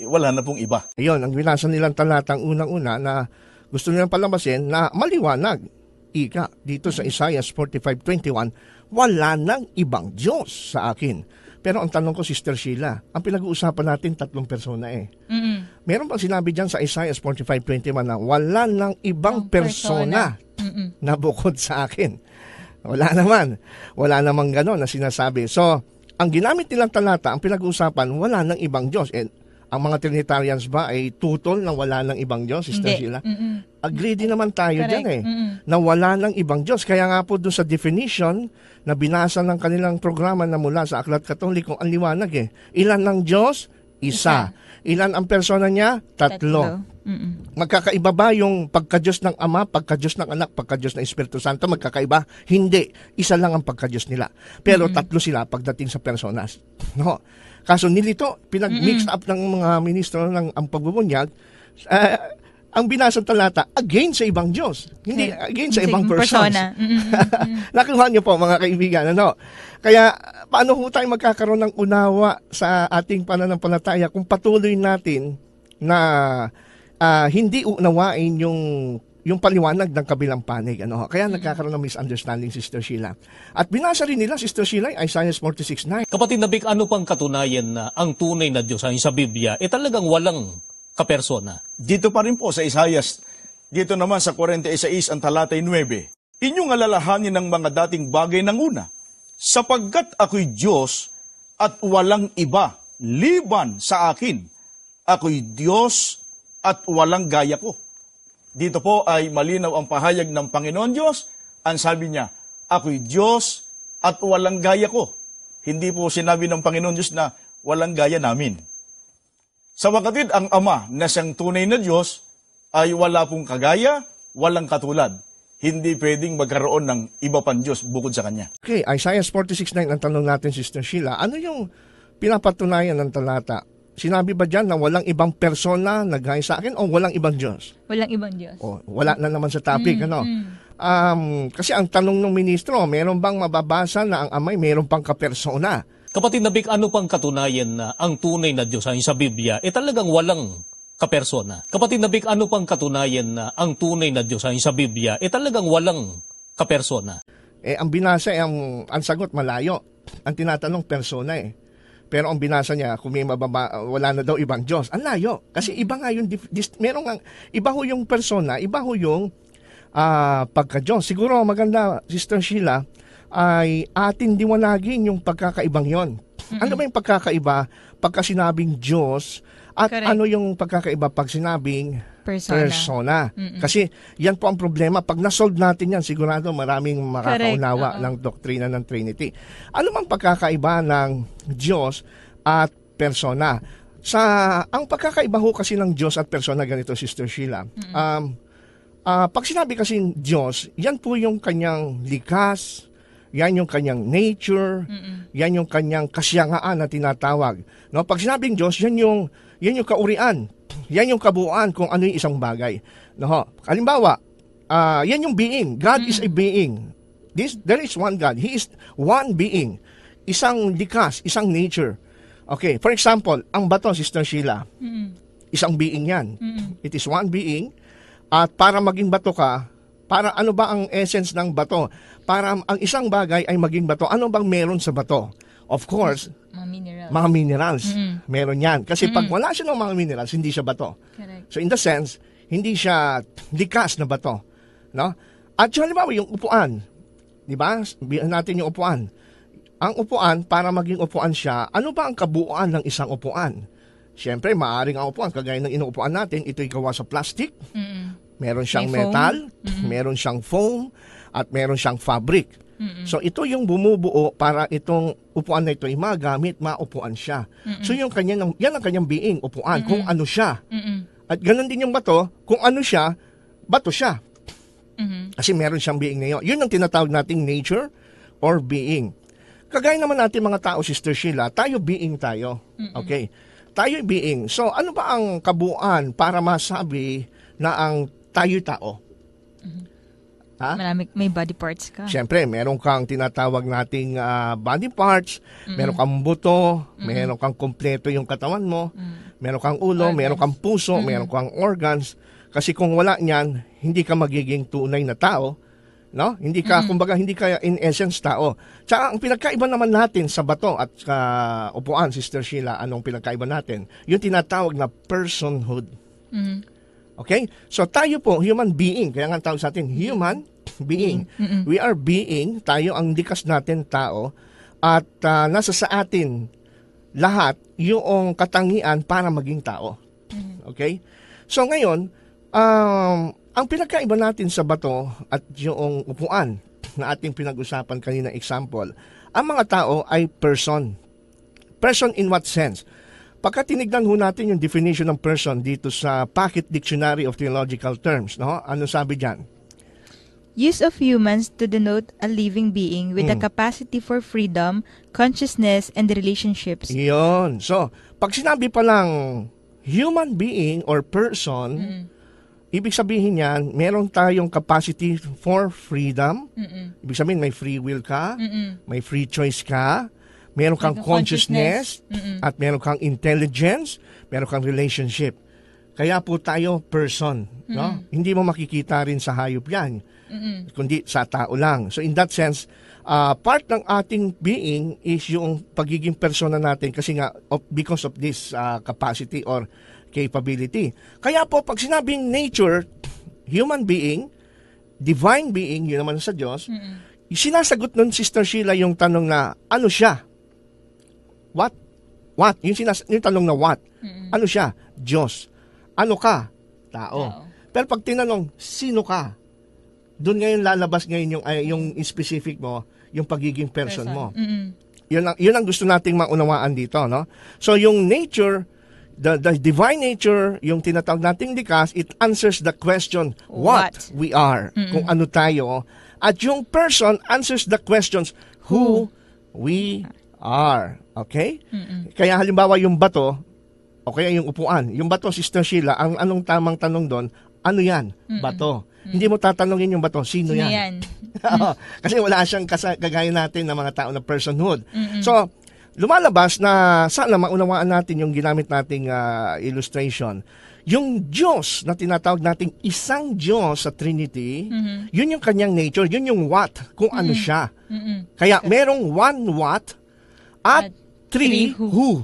E: wala na pong iba.
A: Ayun, ang binasa nilang talatang unang-una na gusto nilang palabasin na maliwanag. Ika, dito sa Isaiah 45:21, wala nang ibang Diyos sa akin. Pero ang tanong ko, Sister Sheila, ang pinag-uusapan natin tatlong persona Meron bang sinabi dyan sa Isaiah 45:21 na wala nang ibang persona na bukod sa akin? Wala naman. Wala namang gano'n na sinasabi. So, ang ginamit nilang talata, ang pinag-uusapan, wala nang ibang Diyos. And ang mga Trinitarians ba ay tutol na wala nang ibang Diyos, Sister Sheila? Agree din naman tayo dyan na wala nang ibang Diyos. Kaya nga po doon sa definition na binasa ng kanilang programa na mula sa Aklat Katoliko, ang liwanag Ilan ng Diyos? Isa. Ilan ang persona niya? Tatlo. Magkakaiba ba yung pagka-Diyos ng Ama, pagka-Diyos ng Anak, pagka-Diyos ng Espiritu Santo? Magkakaiba? Hindi. Isa lang ang pagka-Diyos nila. Pero tatlo sila pagdating sa personas. No? Kaso nilito, pinag-mix up ng mga ministro ng ang pagbubunyag, ang binasang talata against sa ibang Diyos, hindi against sa ibang persons. Nakuha niyo po mga kaibigan, ano? Kaya paano ho tayo magkakaroon ng unawa sa ating pananampalataya kung patuloy natin na hindi unawain yung paliwanag ng kabilang panig, ano? Kaya nagkakaroon ng misunderstanding, Sister Sheila. At binasa rin nila, Sister Sheila, Isaiah 46:9.
D: Kapatid na Vic, ano pang katunayan na ang tunay na Diyos ay sa Biblia talagang walang kapersona?
E: Dito pa rin po sa Isaiah, dito naman sa 46 ang talatay 9. Inyong alalahanin ng mga dating bagay ng una, sapagkat ako'y Diyos at walang iba, liban sa akin. Ako'y Diyos at walang gaya ko. Dito po ay malinaw ang pahayag ng Panginoon Diyos. Ang sabi niya, ako'y Diyos at walang gaya ko. Hindi po sinabi ng Panginoon Diyos na walang gaya namin. Sa wakatid, ang Ama na siyang tunay na Diyos ay wala pong kagaya, walang katulad. Hindi pwedeng magkaroon ng iba pang Diyos bukod sa Kanya.
A: Okay, Isaiah 46:9 ang tanong natin, Sister Sheila. Ano yung pinapatunayan ng talata? Sinabi ba dyan na walang ibang persona na gaya sa akin o walang ibang Diyos?
F: Walang ibang Diyos.
A: O, wala na naman sa topic, ano? Kasi ang tanong ng ministro, meron bang mababasa na ang amay meron pang kapersona?
D: Kapatid na Vic, ano pang katunayan na ang tunay na Diyos ay sa Biblia talagang walang kapersona? Kapatid na Vic, ano pang katunayan na ang tunay na Diyos ay sa Biblia talagang walang kapersona?
A: Ang binasa, ang sagot malayo. Ang tinatanong persona Pero ang binasa niya, kung may wala na daw ibang Diyos, ang layo. Kasi iba nga yung, iba ho yung persona, iba ho yung pagka-Diyos. Siguro maganda, Sister Sheila, ay atin diwanagin yung pagkakaibang yon. Ano ba yung pagkakaiba pagka sinabing Diyos at
F: Correct.
A: ano yung pagkakaiba pag sinabing persona? Kasi yan po ang problema. Pag nasolve natin yan, sigurado maraming makakaunawa ng doktrina ng Trinity. Ano mang pagkakaiba ng Diyos at persona? Ang pagkakaiba ho kasi ng Diyos at persona, ganito, Sister Sheila. Pag sinabi kasi Diyos, yan po yung kanyang likas, yan yung kanyang nature, yan yung kanyang kasiyagaan na tinatawag. No, pag sinabing Diyos, yan yung kaurian, yan yung kabuuan kung ano yung isang bagay. No, halimbawa, yan yung being. God is a being. There is one God. He is one being. Isang likas, isang nature. Okay, for example, ang bato, Sister Sheila, isang being yan. It is one being. At para maging bato ka, para ano ba ang essence ng bato? Para ang isang bagay ay maging bato, ano bang meron sa bato? Of course, mga minerals. Meron yan. Kasi pag wala siya ng mga minerals, hindi siya bato.
F: Correct.
A: So in the sense, hindi siya likas na bato. No? At halimbawa, yung upuan. Di ba? Bihan natin yung upuan. Ang upuan, para maging upuan siya, ano ba ang kabuuan ng isang upuan? Siyempre, maaaring ang upuan, kagaya ng inuupuan natin, ito'y gawa sa plastic. Meron siyang metal, meron siyang foam, at meron siyang fabric. So ito yung bumubuo para itong upuan na ito ay magamit, maupuan siya. So yan ang kanyang being, upuan, kung ano siya. At ganun din yung bato, kung ano siya, bato siya. Kasi meron siyang being na yun. Yun ang tinatawag nating nature or being. Kagaya naman natin mga tao, Sister Sheila, tayo being tayo. Okay? Tayo being. So ano ba ang kabuuan para masabi na ang tayo tao? Ha?
F: May body parts ka.
A: Siyempre, meron kang tinatawag nating body parts, meron kang buto, meron kang kumpleto yung katawan mo, meron kang ulo, meron kang puso, meron kang organs. Kasi kung wala niyan, hindi ka magiging tunay na tao. No? Hindi ka, kumbaga, hindi ka in essence tao. Tsaka ang pinagkaiba naman natin sa bato at sa upuan, Sister Sheila, anong pinagkaiba natin? Yung tinatawag na personhood. Okay? So tayo po, human being, kaya nga tawag sa atin, human being. We are being, tayo ang likas natin tao, at nasa sa atin lahat yung katangian para maging tao. Okay? So ngayon, ang pinagkaiba natin sa bato at yung upuan na ating pinag-usapan kanina example, ang mga tao ay person. Person in what sense? Pagka tinignan ho natin yung definition ng person dito sa Pocket Dictionary of Theological Terms, no? Ano sabi diyan?
F: Use of humans to denote a living being with a capacity for freedom, consciousness, and relationships.
A: Iyon. So, pag sinabi pa lang human being or person, ibig sabihin yan, meron tayong capacity for freedom. Ibig sabihin, may free will ka, may free choice ka, meron kang consciousness, at meron kang intelligence, meron kang relationship. Kaya po tayo person. No? Hindi mo makikita rin sa hayop yan, kundi sa tao lang. So in that sense, part ng ating being is yung pagiging persona natin kasi nga because of this capacity or capability. Kaya po, pag sinabing nature, human being, divine being, yun naman sa Diyos, sinasagot nun, Sister Sheila, yung tanong na, ano siya? What? What? Yung tanong na what? Ano siya? Diyos. Ano ka? Tao. Pero pag tinanong, sino ka? Doon ngayon lalabas ngayon yung specific mo, yung pagiging person mo. Yun ang gusto nating maunawaan dito, no? So, yung nature, the divine nature, yung tinatawag nating likas, it answers the question, what we are, kung ano tayo. At yung person answers the questions, who we are. Okay? Kaya halimbawa yung bato, o kaya yung upuan, yung bato, Sister Sheila, ang anong tamang tanong doon, ano yan? Bato. Hindi mo tatanungin yung bato, sino yan? Kasi wala siyang kagaya natin ng mga tao na personhood. So, lumalabas na sana maunawaan natin yung ginamit nating illustration. Yung Diyos na tinatawag nating isang Diyos sa Trinity, yun yung kanyang nature, yun yung what, kung ano siya. Kaya merong one what at three who.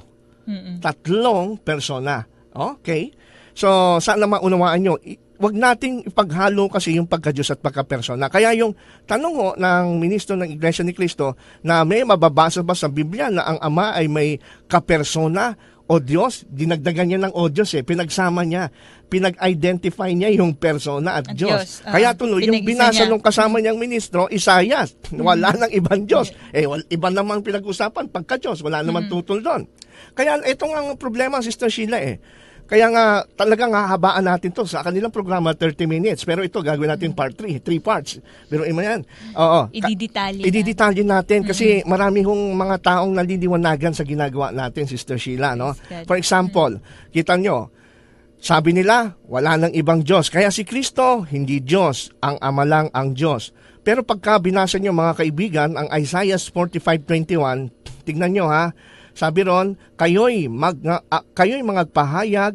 A: Tatlong persona. Okay? So, sana maunawaan nyo. Wag nating ipaghalo kasi yung pagka-Diyos at pagka-persona. Kaya yung tanong ho ng ministro ng Iglesia ni Cristo na may mababasa ba sa Biblia na ang Ama ay may kapersona o Diyos, dinagdagan niya ng o Diyos pinagsama niya, pinag-identify niya yung persona at Diyos. Kaya tuloy, yung binasa nung kasama niyang ministro, Isaias, wala nang ibang Diyos. Iba namang pinag-usapan, pagka-Diyos, wala namang tutol doon. Kaya ito nga ang problema, Sister Sheila Kaya nga, talagang hahabaan natin to sa kanilang programa, 30 minutes. Pero ito, gagawin natin part 3 parts. Pero ima yan. Ididetalye natin kasi marami hong mga taong naliliwanagan sa ginagawa natin, Sister Sheila. No? For example, kita nyo, sabi nila, wala nang ibang Diyos. Kaya si Kristo, hindi Diyos. Ang Ama lang ang Diyos. Pero pagka binasa nyo, mga kaibigan, ang Isaiah 45:21, tignan nyo ha, sabi ron, kayo'y mangagpahayag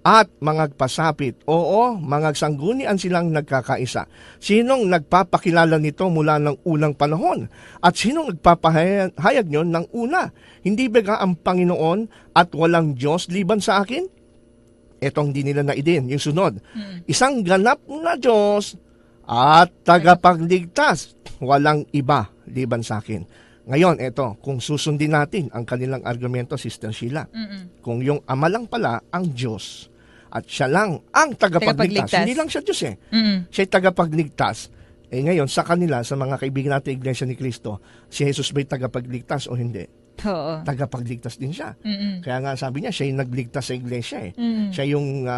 A: at mangagpasapit. Oo, mangagsanggunian silang nagkakaisa. Sinong nagpapakilala nito mula ng unang panahon? At sinong nagpapahayag nyo ng una? Hindi ba ang Panginoon at walang Diyos liban sa akin? Etong hindi nila naidin, yung sunod. Isang ganap na Diyos at tagapagligtas. Walang iba liban sa akin. Ngayon, eto, kung susundin natin ang kanilang argumento, Sister Sheila, kung yung Ama lang pala ang Diyos at siya lang ang tagapagligtas. Hindi lang siya Diyos Siya'y tagapagligtas. Ngayon, sa kanila, sa mga kaibigan natin Iglesia ni Cristo, si Jesus ba'y tagapagligtas o hindi?
F: Oo.
A: Tagapagligtas din siya. Kaya nga sabi niya, siya yung nagligtas sa iglesia Siya yung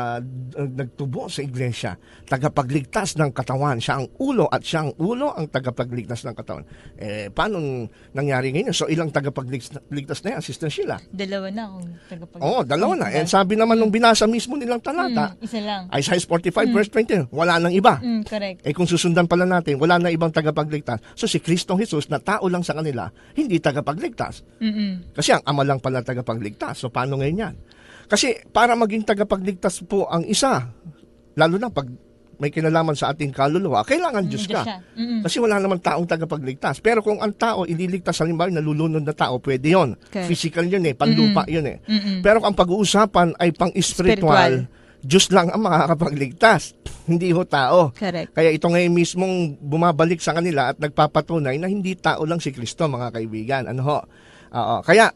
A: nagtubo sa iglesia. Tagapagligtas ng katawan. Siya ang ulo at siya ang ulo ang tagapagligtas ng katawan. Paano nangyari ngayon? So ilang tagapagligtas na yan, Sister Sheila?
F: Dalawa na akong tagapagligtas.
A: Oo, dalawa na. And sabi naman nung binasa mismo nilang talata,
F: isa lang.
A: Isaiah 45 verse 20, wala nang iba.
F: Correct.
A: Kung susundan pala natin, wala na ibang tagapagligtas. So si Kristong Jesus na tao lang sa kanila, hindi tagapagligtas. Kasi ang Ama lang pala tagapagligtas. So, paano ngayon yan? Kasi, para maging tagapagligtas po ang isa, lalo na pag may kinalaman sa ating kaluluwa, kailangan Diyos ka. Kasi wala naman taong tagapagligtas. Pero kung ang tao ililigtas, halimbawa, nalulunod na tao, pwede yun. Okay. Physical yun panlupa yun Pero ang pag-uusapan ay pang-spiritual, Diyos lang ang makakapagligtas, hindi ho tao.
F: Correct.
A: Kaya ito ngayon mismong bumabalik sa kanila at nagpapatunay na hindi tao lang si Kristo, mga kaibigan. Ano ho? Kaya,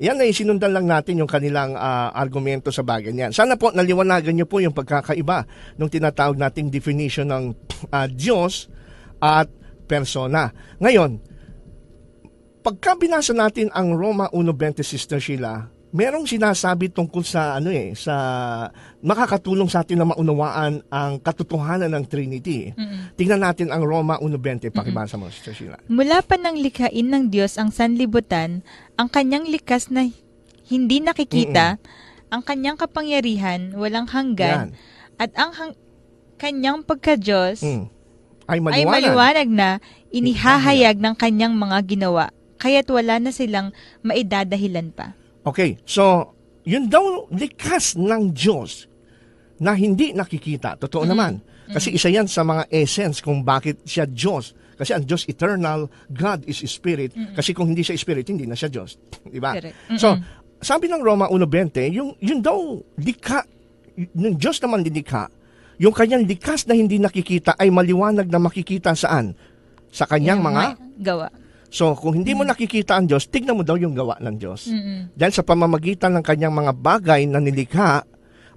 A: yan ay sinundan lang natin yung kanilang argumento sa bagay niyan. Sana po naliwanagan niyo po yung pagkakaiba ng tinatawag nating definition ng Diyos at persona. Ngayon, pagka binasa natin ang Roma 1:20, Sister Sheila, merong sinasabi tungkol sa sa makakatulong sa atin na maunawaan ang katotohanan ng Trinity. Tingnan natin ang Roma 1:20. Pakibasa mo, Sister Sheila.
F: Mula pa nang likhain ng Diyos ang sanlibutan, ang kanyang likas na hindi nakikita, ang kanyang kapangyarihan walang hanggan, at ang kanyang pagka-Diyos
A: ay
F: ay maliwanag na inihahayag ng kanyang mga ginawa, kaya't wala na silang maidadahilan pa.
A: Okay, so yun daw likas ng Diyos na hindi nakikita. Totoo naman. Kasi isa yan sa mga essence kung bakit siya Diyos. Kasi ang Diyos eternal, God is Spirit. Kasi kung hindi siya Spirit, hindi na siya Diyos. Diba? So, sabi ng Roma 1:20, yun daw likha, yung Diyos naman lilikha, yung kanyang likas na hindi nakikita ay maliwanag na makikita saan? Sa kanyang mga
F: gawa.
A: So, kung hindi mo nakikita ang Diyos, tignan mo daw yung gawa ng Diyos. Dahil sa pamamagitan ng kanyang mga bagay na nilikha,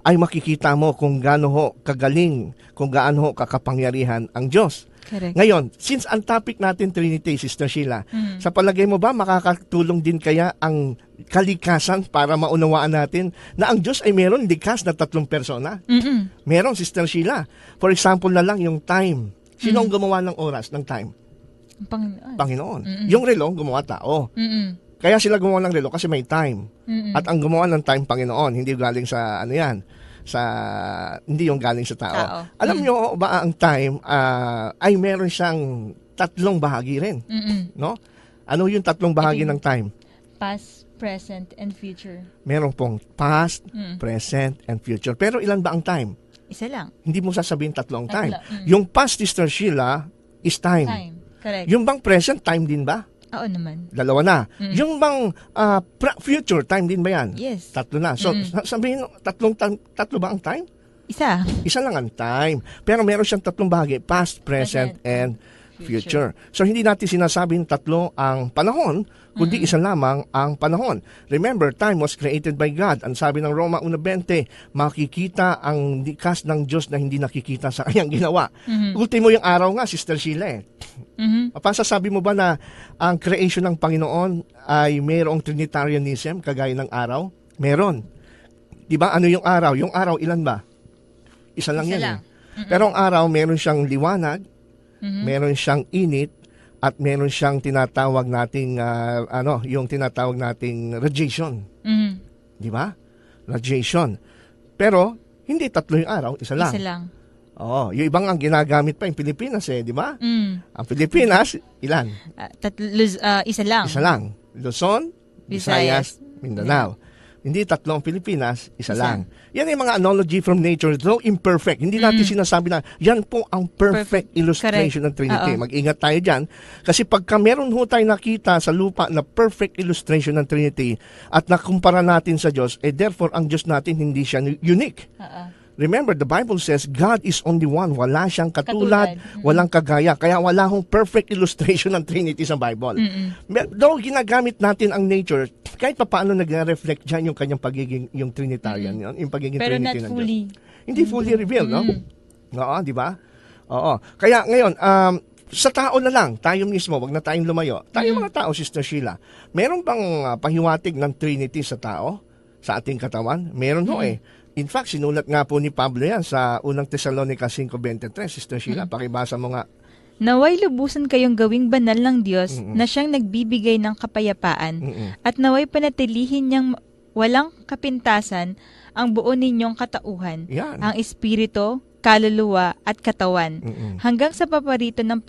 A: ay makikita mo kung gaano ho kagaling, kung gaano ho kakapangyarihan ang Diyos.
F: Correct.
A: Ngayon, since ang topic natin Trinity, Sister Sheila, sa palagay mo ba makakatulong din kaya ang kalikasan para maunawaan natin na ang Diyos ay meron likas na 3 persona? Meron, Sister Sheila. For example na lang yung time. Sino ang gumawa ng oras, ng time? Panginoon. Yung relo, gumawa tao. Kaya sila gumawa ng relo kasi may time. At ang gumawa ng time, Panginoon. Hindi galing sa ano yan. Hindi yung galing sa tao. Alam nyo ba ang time ay meron siyang 3 bahagi rin. No? Ano yung 3 bahagi ng time?
F: Past, present, and future.
A: Meron pong past, present, and future. Pero ilan ba ang time?
F: Isa lang.
A: Hindi mo sasabihin 3 ang time. Yung past, Sister Sheila, is time.
F: Correct.
A: Yung bang present, time din ba?
F: Oo naman.
A: 2 na. Yung bang future, time din ba yan?
F: Yes.
A: 3 na. So, sabihin, 3 ba ang time?
F: Isa.
A: Isa lang ang time. Pero meron siyang 3 bahagi, past, present, and future. So, hindi natin sinasabing 3 ang panahon, kundi isa lamang ang panahon. Remember, time was created by God. Ang sabi ng Roma 1:20, makikita ang likas ng Diyos na hindi nakikita sa kanyang ginawa. Ultimo yung araw nga, Sister Sheila. Pasasabi mo ba na ang creation ng Panginoon ay mayroong Trinitarianism, kagaya ng araw? Meron. Diba? Ano yung araw? Yung araw, ilan ba? Isa lang yan. Pero ang araw, meron siyang liwanag, meron siyang init, at meron siyang tinatawag nating yung tinatawag nating radiation. Di ba? Radiation. Pero hindi 3 yung araw, isa lang.
F: Isa lang.
A: Oo, yung ibang ang ginagamit pa yung Pilipinas di ba? Ang Pilipinas, ilan?
F: Isa lang.
A: Isa lang. Luzon, Visayas, Mindanao. Hindi 3 ang Pilipinas, isa lang. Yan yung mga analogy from nature, though imperfect. Hindi natin sinasabi na yan po ang perfect illustration ng Trinity. Mag-ingat tayo dyan. Kasi pagka meron ho tayo nakita sa lupa na perfect illustration ng Trinity at nakumpara natin sa Diyos, therefore ang Diyos natin hindi siya unique. Remember, the Bible says, God is only one. Wala siyang katulad, walang kagaya. Kaya wala hong perfect illustration ng Trinity sa Bible. Though ginagamit natin ang nature, kahit pa paano nag-reflect dyan yung kanyang pagiging, yung Trinitarian, yung pagiging
F: pero
A: Trinity ng
F: fully.
A: Diyos. Hindi fully revealed, no? Oo, di ba? Oo. Kaya ngayon, sa tao na lang, tayo mismo, wag na tayong lumayo. Tayo mga tao, Sister Sheila, meron bang pahiwatig ng Trinity sa tao? Sa ating katawan? Meron ho In fact, sinulat nga po ni Pablo yan sa unang Thessalonica 5:23. Sister Sheila, pakibasa mo nga.
F: Naway lubusan kayong gawing banal ng Diyos na siyang nagbibigay ng kapayapaan at naway panatilihin niyang walang kapintasan ang buo ninyong katauhan, ang espiritu, kaluluwa at katawan hanggang sa paparito ng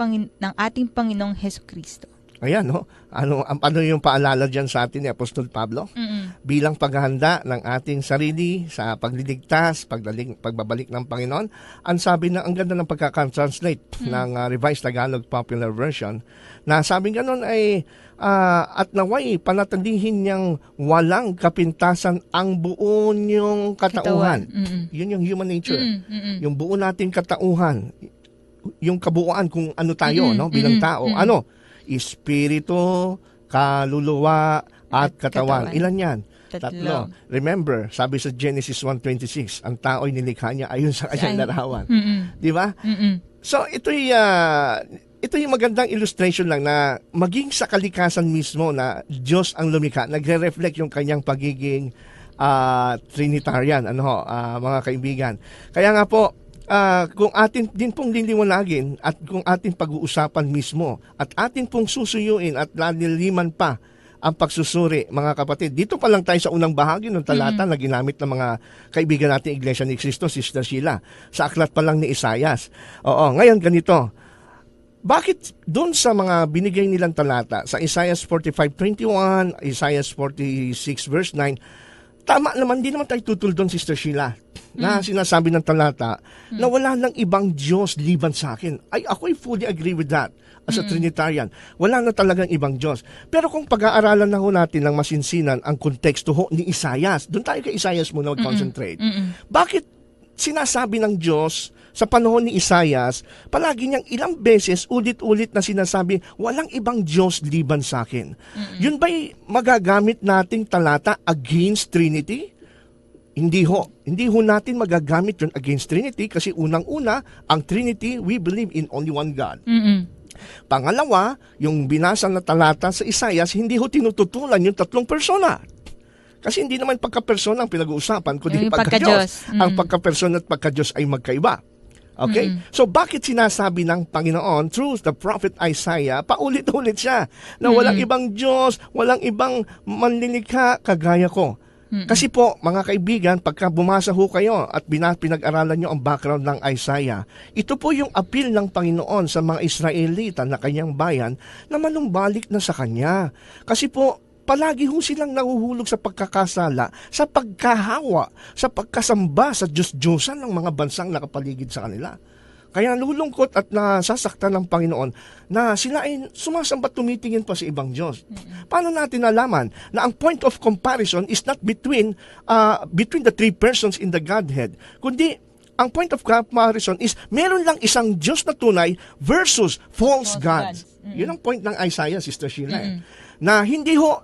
F: ating Panginoong Hesukristo.
A: Ayan, no? Ano yung paalala dyan sa atin ni Apostol Pablo? Bilang paghahanda ng ating sarili sa pagliligtas, pagbabalik ng Panginoon. Ang sabi na, ang ganda ng pagkaka-translate ng Revised Tagalog Popular Version, na sabi ganun ay, at naway panatilihin niyang walang kapintasan ang buo niyong katauhan. Yun yung human nature. Yung buo nating katauhan. Yung kabuuan kung ano tayo, no? Bilang tao. Ano? Espiritu, kaluluwa, at katawan. Ilan yan? 3. Remember, sabi sa Genesis 1:26, ang tao'y nilikha niya ayon sa kanyang larawan. Di ba? So, ito yung magandang illustration lang na maging sa kalikasan mismo na Diyos ang lumikha, nagre-reflect yung kanyang pagiging Trinitarian, mga kaibigan. Kaya nga po, kung atin din pong liliwanagin at kung ating pag-uusapan mismo at atin pong susuyuin at laliliman pa ang pagsusuri, mga kapatid. Dito pa lang tayo sa unang bahagi ng talata na ginamit ng mga kaibigan natin Iglesia ni Cristo, Sister Sheila, sa aklat pa lang ni Isaias. Oo, ngayon ganito. Bakit doon sa mga binigay nilang talata, sa Isaiah 45:21, Isaiah 46 verse 9, tama naman, di naman tayo tutol doon, Sister Sheila, na sinasabi ng talata na wala nang ibang Diyos liban sa akin. Ako'y fully agree with that as a Trinitarian. Wala na talagang ibang Diyos. Pero kung pag-aaralan na ho natin ng masinsinan ang konteksto ho ni Isaias, doon tayo kay Isaias muna mag-concentrate. Bakit sinasabi ng Diyos sa panahon ni Isaias, palagi niyang ilang beses, ulit-ulit na sinasabi, walang ibang Diyos liban sa akin. Yun ba'y magagamit nating talata against Trinity? Hindi ho. Hindi ho natin magagamit yun against Trinity kasi unang-una, ang Trinity, we believe in only one God. Pangalawa, yung binasa na talata sa Isaias, hindi ho tinututulan yung tatlong persona. Kasi hindi naman pagka-persona ang pinag-uusapan, kundi pagka-Diyos. Ang pagka-persona at pagka-Diyos ay magkaiba. Okay? So bakit sinasabi ng Panginoon through the prophet Isaiah, paulit-ulit siya, na walang ibang Diyos, walang ibang manlilikha kagaya ko. Kasi po, mga kaibigan, pagka bumasa ho kayo at pinag-aralan nyo ang background ng Isaiah, ito po yung appeal ng Panginoon sa mga Israelita na kanyang bayan na manumbalik na sa Kanya. Kasi po, palagi ho silang nahuhulog sa pagkakasala, sa pagkahawa, sa pagkasamba sa Diyos-Diyosan ng mga bansang nakapaligid sa kanila. Kaya nalulungkot at nasasaktan ng Panginoon na sila ay sumasamba, tumitingin pa sa ibang Diyos. Paano natin nalaman na ang point of comparison is not between the three persons in the Godhead, kundi ang point of comparison is meron lang isang Diyos na tunay versus false gods. Yun ang point ng Isaiah, Sister Sheila. Na hindi ho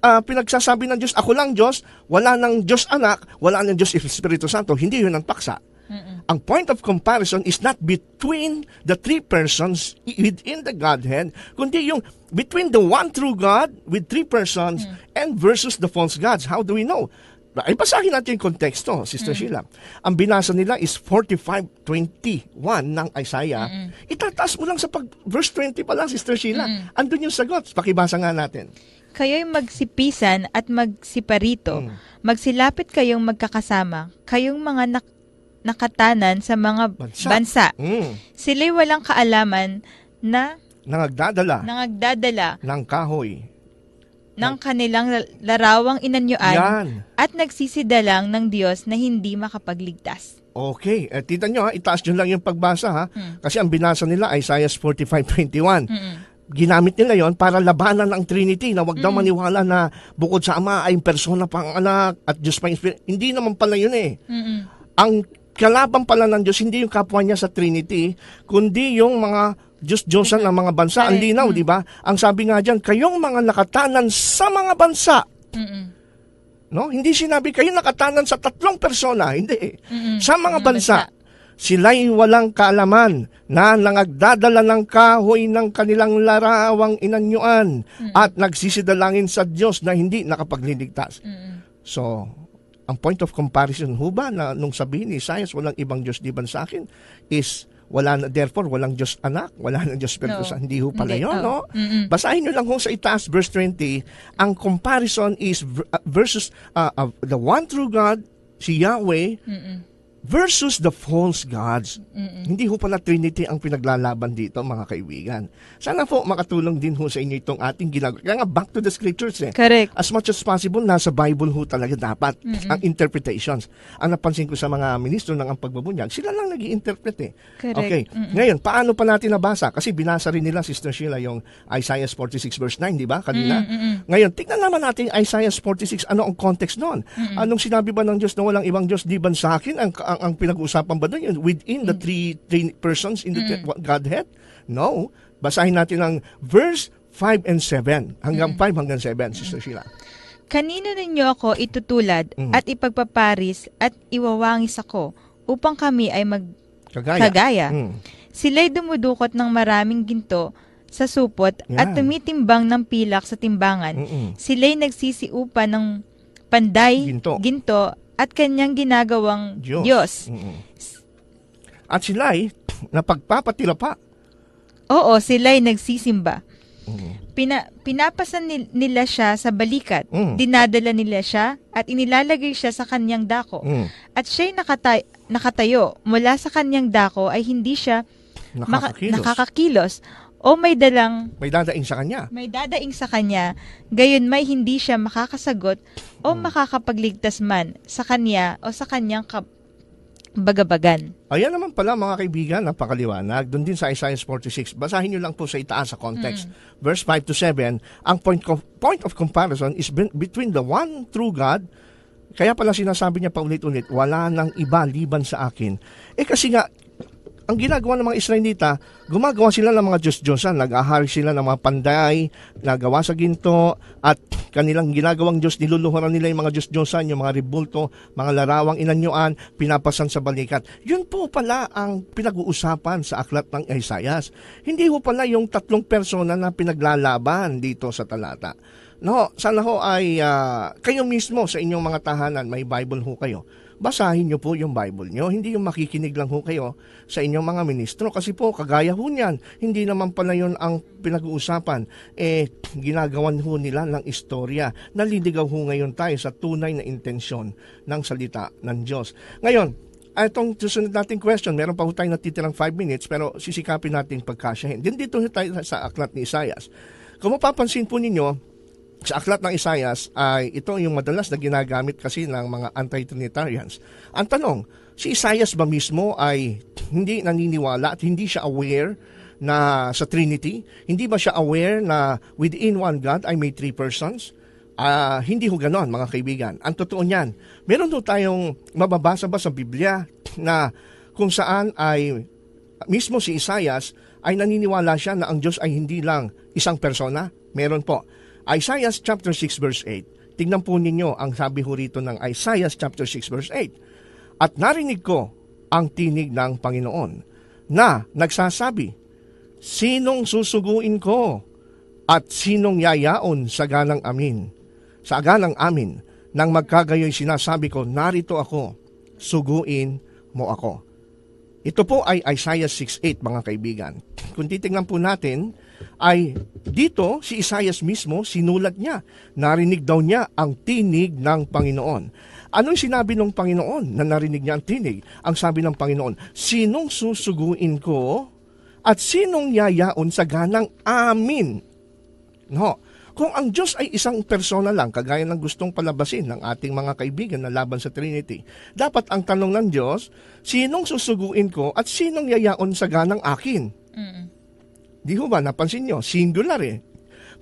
A: pinagsasabi ng Diyos, ako lang Diyos, wala ng Diyos anak, wala ng Diyos Espiritu Santo. Hindi yun ang paksa. Ang point of comparison is not between the three persons within the Godhead, kundi yung between the one true God with three persons and versus the false gods. How do we know? Ay, basahin natin yung konteksto, Sister Sheila. Ang binasa nila is 45:21 ng Isaiah. Itataas mo lang sa verse 20 pa lang, Sister Sheila. Andun yung sagot. Pakibasa nga natin.
F: Kayo'y magsipisan at magsiparito. Magsilapit kayong magkakasama. Kayong mga nakatanan sa mga bansa. Sila'y walang kaalaman na nangagdadala
A: ng kahoy
F: ng kanilang larawang inanyuan at nagsisidalang ng Diyos na hindi makapagligtas.
A: Okay. Tita nyo, itaas nyo lang yung pagbasa ha. Kasi ang binasa nila, Isaiah 45:21. Ginamit nila yon para labanan ang Trinity na wag daw maniwala na bukod sa Ama ay persona pang anak at Diyos pang Espiritu. Hindi naman pala yun eh. Ang kalaban pala ng Diyos, hindi yung kapwa niya sa Trinity, kundi yung mga Diyos-Diyosan ng mga bansa. Ang linaw, di ba? Ang sabi nga dyan, kayong mga nakatanan sa mga bansa. No? Hindi sinabi kayong nakatanan sa tatlong persona. Hindi. Sa mga bansa. Sila'y walang kaalaman na nangagdadala ng kahoy ng kanilang larawang inanyuan at nagsisidalangin sa Diyos na hindi nakapagliligtas. So, ang point of comparison ho ba na nung sabihin ni Isaias, walang ibang Diyos liban sa akin, is therefore, walang Diyos anak, wala ng Diyos Espiritu Santo. Hindi ho pala yun, no? Basahin nyo lang ho sa itaas, verse 20, ang comparison is versus the one true God, si Yahweh, versus the false gods. Hindi ho pala Trinity ang pinaglalaban dito, mga kaibigan. Sana po makatulong din ho sa inyo itong ating ginagawa. Kaya nga, back to the scriptures eh.
F: Correct.
A: As much as possible, nasa Bible ho talaga dapat ang interpretations. Ang napansin ko sa mga ministro ng ang pagbabunyag, sila lang nag-i-interpret eh.
F: Correct.
A: Okay. Ngayon, paano pa natin nabasa? Kasi binasa rin nila, Sister Sheila, yung Isaiah 46 verse 9, di ba? Kanina. Ngayon, tignan naman natin Isaiah 46, ano ang context doon? Anong sinabi ba ng Diyos na walang ibang Diyos liban sa akin? Ang pinag-uusapan ba doon within the three persons in the Godhead? No. Basahin natin ang verse 5 and 7. Hanggang 5 hanggang 7, Sister Sheila.
F: Kanino ninyo ako itutulad at ipagpaparis at iwawangis ako upang kami ay magkagaya. Sila'y dumudukot ng maraming ginto sa supot at tumitimbang ng pilak sa timbangan. Sila'y nagsisiupa ng panday, ginto at kanyang ginagawang Diyos.
A: At sila'y napagpapatira pa.
F: Oo, sila'y nagsisimba. pinapasan nila siya sa balikat. Dinadala nila siya at inilalagay siya sa kanyang dako. At siya'y nakatayo. Mula sa kanyang dako ay hindi siya nakakakilos. O may dadaing sa kanya. May dadaing sa kanya, gayon may hindi siya makakasagot o makakapagligtas man sa kanya o sa kanyang bagabagan.
A: Ayan naman pala mga kaibigan, napakaliwanag. Doon din sa Isaiah 46, basahin nyo lang po sa itaas sa context. Verse 5 to 7, ang point of comparison is between the one true God. Kaya pala sinasabi niya paulit-ulit, wala nang iba liban sa akin. Kasi nga, ang ginagawa ng mga Israelita, gumagawa sila ng mga Diyos-Diyosan, nag-ahari sila ng mga panday, nagawa sa ginto, at kanilang ginagawang Diyos, niluluhuran nila yung mga Diyos-Diyosan, yung mga ribulto, mga larawang inanyuan, pinapasan sa balikat. Yun po pala ang pinag-uusapan sa aklat ng Isaias. Hindi po pala yung tatlong persona na pinaglalaban dito sa talata. No, sana ho ay kayo mismo sa inyong mga tahanan, may Bible ho kayo. Basahin nyo po yung Bible nyo. Hindi yung makikinig lang ho kayo sa inyong mga ministro. Kasi po, kagaya ho niyan, hindi naman pala yun ang pinag-uusapan. Ginagawan ho nila ng istorya. Naliligaw ho ngayon tayo sa tunay na intensyon ng salita ng Diyos. Ngayon, itong susunod nating question, meron pa ho tayo natitirang 5 minutes, pero sisikapin natin pagkasyahin. Din dito tayo sa aklat ni Isaias. Kung mapapansin po ninyo, sa aklat ng Isaias ay ito yung madalas na ginagamit kasi ng mga anti-Trinitarians. Ang tanong, si Isaias ba mismo ay hindi naniniwala at hindi siya aware na sa Trinity? Hindi ba siya aware na within one God ay may 3 persons? Hindi ho ganon mga kaibigan. Ang totoo niyan, meron ho tayong mababasa ba sa Biblia na kung saan ay mismo si Isaias ay naniniwala siya na ang Diyos ay hindi lang isang persona? Meron po. Isaiah chapter 6 verse 8. Tingnan po ninyo ang sabi ho rito ng Isaiah chapter 6 verse 8. At narinig ko ang tinig ng Panginoon na nagsasabi, sinong susuguin ko at sinong yayaon sa ganang amin? Sa ganang amin, nang magkagayoy sinasabi ko, narito ako, suguin mo ako. Ito po ay Isaiah 6:8 mga kaibigan. Kung titingnan po natin, ay dito si Isaias mismo, sinulat niya. Narinig daw niya ang tinig ng Panginoon. Anong sinabi ng Panginoon na narinig niya ang tinig? Ang sabi ng Panginoon, sinong susuguin ko at sinong yayaon sa ganang amin? No. Kung ang Diyos ay isang persona lang, kagaya ng gustong palabasin ng ating mga kaibigan na laban sa Trinity, dapat ang tanong ng Diyos, sinong susuguin ko at sinong yayaon sa ganang akin? Di ho ba, napansin nyo, singular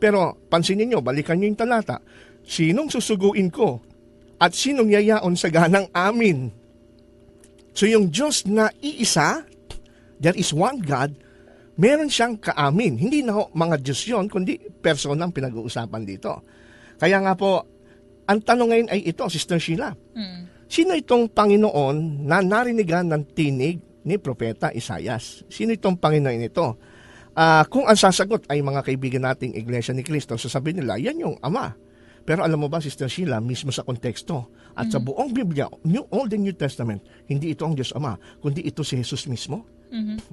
A: Pero pansinin nyo, balikan nyo yung talata, sinong susuguin ko at sinong yayaon sa ganang amin? So yung Diyos na iisa, there is one God, meron siyang kaamin. Hindi na ho mga Diyos yun, kundi personang pinag-uusapan dito. Kaya nga po, ang tanong ngayon ay ito, Sister Sheila. Sino itong Panginoon na narinigan ng tinig ni Propeta Isaias? Sino itong Panginoon ito? Kung ang sasagot ay mga kaibigan nating Iglesia ni Cristo, sasabihin nila, yan yung Ama. Pero alam mo ba, Sister Sheila, mismo sa konteksto at sa buong Biblia, Old and New Testament, hindi ito ang Diyos Ama, kundi ito si Jesus mismo.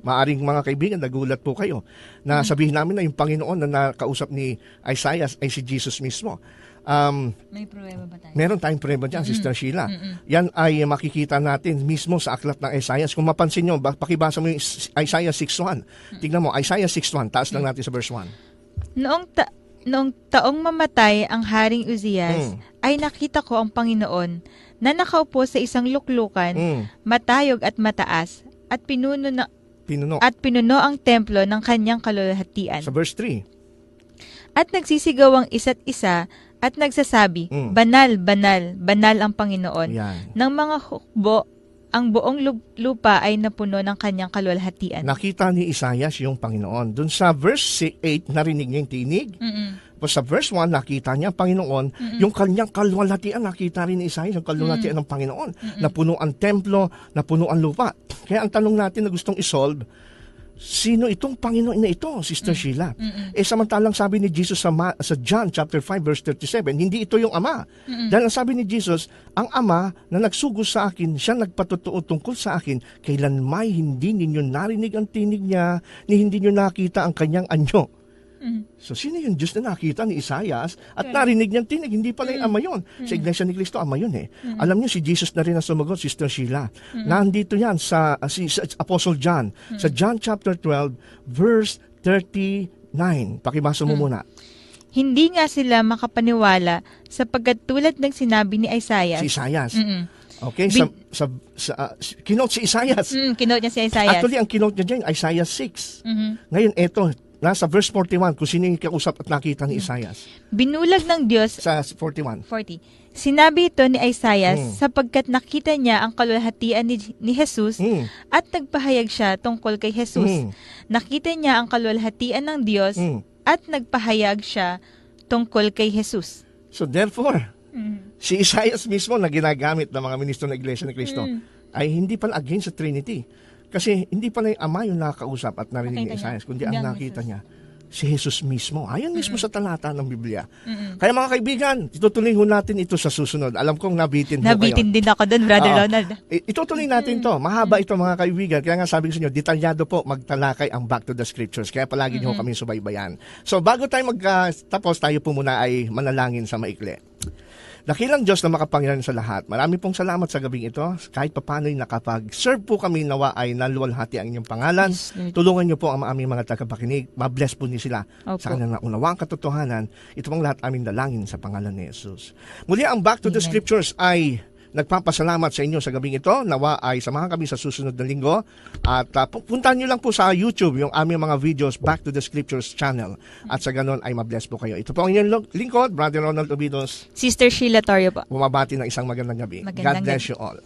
A: Maaring mga kaibigan, nagulat po kayo na sabihin namin na yung Panginoon na nakausap ni Isaiah ay si Jesus mismo.
F: May pruweba ba tayo?
A: Meron tayong pruweba dyan, Sister Sheila. Yan ay makikita natin mismo sa aklat ng Isaiah. Kung mapansin nyo, pakibasa mo yung Isaiah 6:1. Tignan mo, Isaiah 6:1. Taas lang natin sa verse 1.
F: Noong taong mamatay ang Haring Uzias, ay nakita ko ang Panginoon na nakaupo sa isang luklukan, matayog at mataas, at pinuno ang templo ng kanyang kalulahatian.
A: Sa verse 3.
F: At nagsisigaw ang isa't isa at nagsasabi, banal, banal, banal ang Panginoon.
A: Yan.
F: Ng mga hukbo, ang buong lupa ay napuno ng kanyang kalwalhatian.
A: Nakita ni Isaias yung Panginoon. Doon sa verse 8, narinig niya yung tinig. Sa verse 1, nakita niya ang Panginoon. Yung kanyang kalwalhatian, nakita rin ni Isaias yung kalwalhatian ng Panginoon. Napuno ang templo, napuno ang lupa. Kaya ang tanong natin na gustong isolve, sino itong Panginoon na ito, Sister Sheila? Samantalang sabi ni Jesus sa John chapter 5 verse 37, hindi ito yung Ama. Dahil ang sabi ni Jesus, ang Ama na nagsugo sa akin, siya nagpatotoo tungkol sa akin, kailanmay hindi ninyo narinig ang tinig niya, ni hindi nyo nakita ang kanyang anyo. So, sino yung Diyos na nakita ni Isaias at narinig niyang tinig? Hindi pala yung ama yun. Sa Iglesia ni Cristo, ama yun eh. Alam niyo, si Jesus na rin ang sumagot, Sister Sheila. Nandito yan sa Apostle John. Sa John chapter 12, verse 39. Pakibasa mo muna.
F: Hindi nga sila makapaniwala sapagkat tulad ng sinabi ni Isaias.
A: Si Isaias. Okay, kinote si Isaias.
F: Kinote niya si Isaias.
A: Actually, ang kinote niya dyan, Isaiah 6. Ngayon, eto, nasa verse 41, kung sino yung kausap at nakita ni Isaias.
F: Binulag ng Diyos.
A: Sa 41.
F: 40. Sinabi ito ni Isaias sapagkat nakita niya ang kalwalhatian ni Jesus at nagpahayag siya tungkol kay Jesus. Nakita niya ang kalwalhatian ng Diyos at nagpahayag siya tungkol kay Jesus.
A: So therefore, si Isaias mismo na ginagamit ng mga ministro ng Iglesia ni Cristo ay hindi pala against sa Trinity. Kasi hindi pala yung ama yung nakakausap at narinig ni Isaias, kundi ang nakita niya, si Jesus mismo. Ayon mismo sa talata ng Biblia. Kaya mga kaibigan, itutuloy ho natin ito sa susunod. Alam kong nabitin ho kayo.
F: Nabitin din ako doon, Brother Ronald.
A: Itutuloy natin to. Mahaba ito mga kaibigan. Kaya nga sabi ko sa inyo, detalyado po magtalakay ang Back to the Scriptures. Kaya palagi niyo kami subaybayan. So bago tayo magtapos, tayo po muna ay manalangin sa maikli. Dakilang Diyos na makapangyarihan sa lahat. Marami pong salamat sa gabing ito. Kahit papano'y nakapag-serve po kami, nawa ay naluwalhati ang inyong pangalan. Yes, tulungan niyo po ang aming mga tagapakinig. Ma-bless po niyo sila sa kanilang unawang katotohanan. Ito pong lahat aming dalangin sa pangalan ni Jesus. Muli ang Back to the Scriptures ay nagpapasalamat sa inyo sa gabing ito. Nawa ay samahan kami sa susunod na linggo. At puntahan nyo lang po sa YouTube yung aming mga videos, Back to the Scriptures channel. At sa ganon ay mabless po kayo. Ito po ang inyong lingkod, Brother Ronald Obidos.
F: Sister Sheila Torrio po.
A: Bumabati ng isang magandang gabi. God bless you all.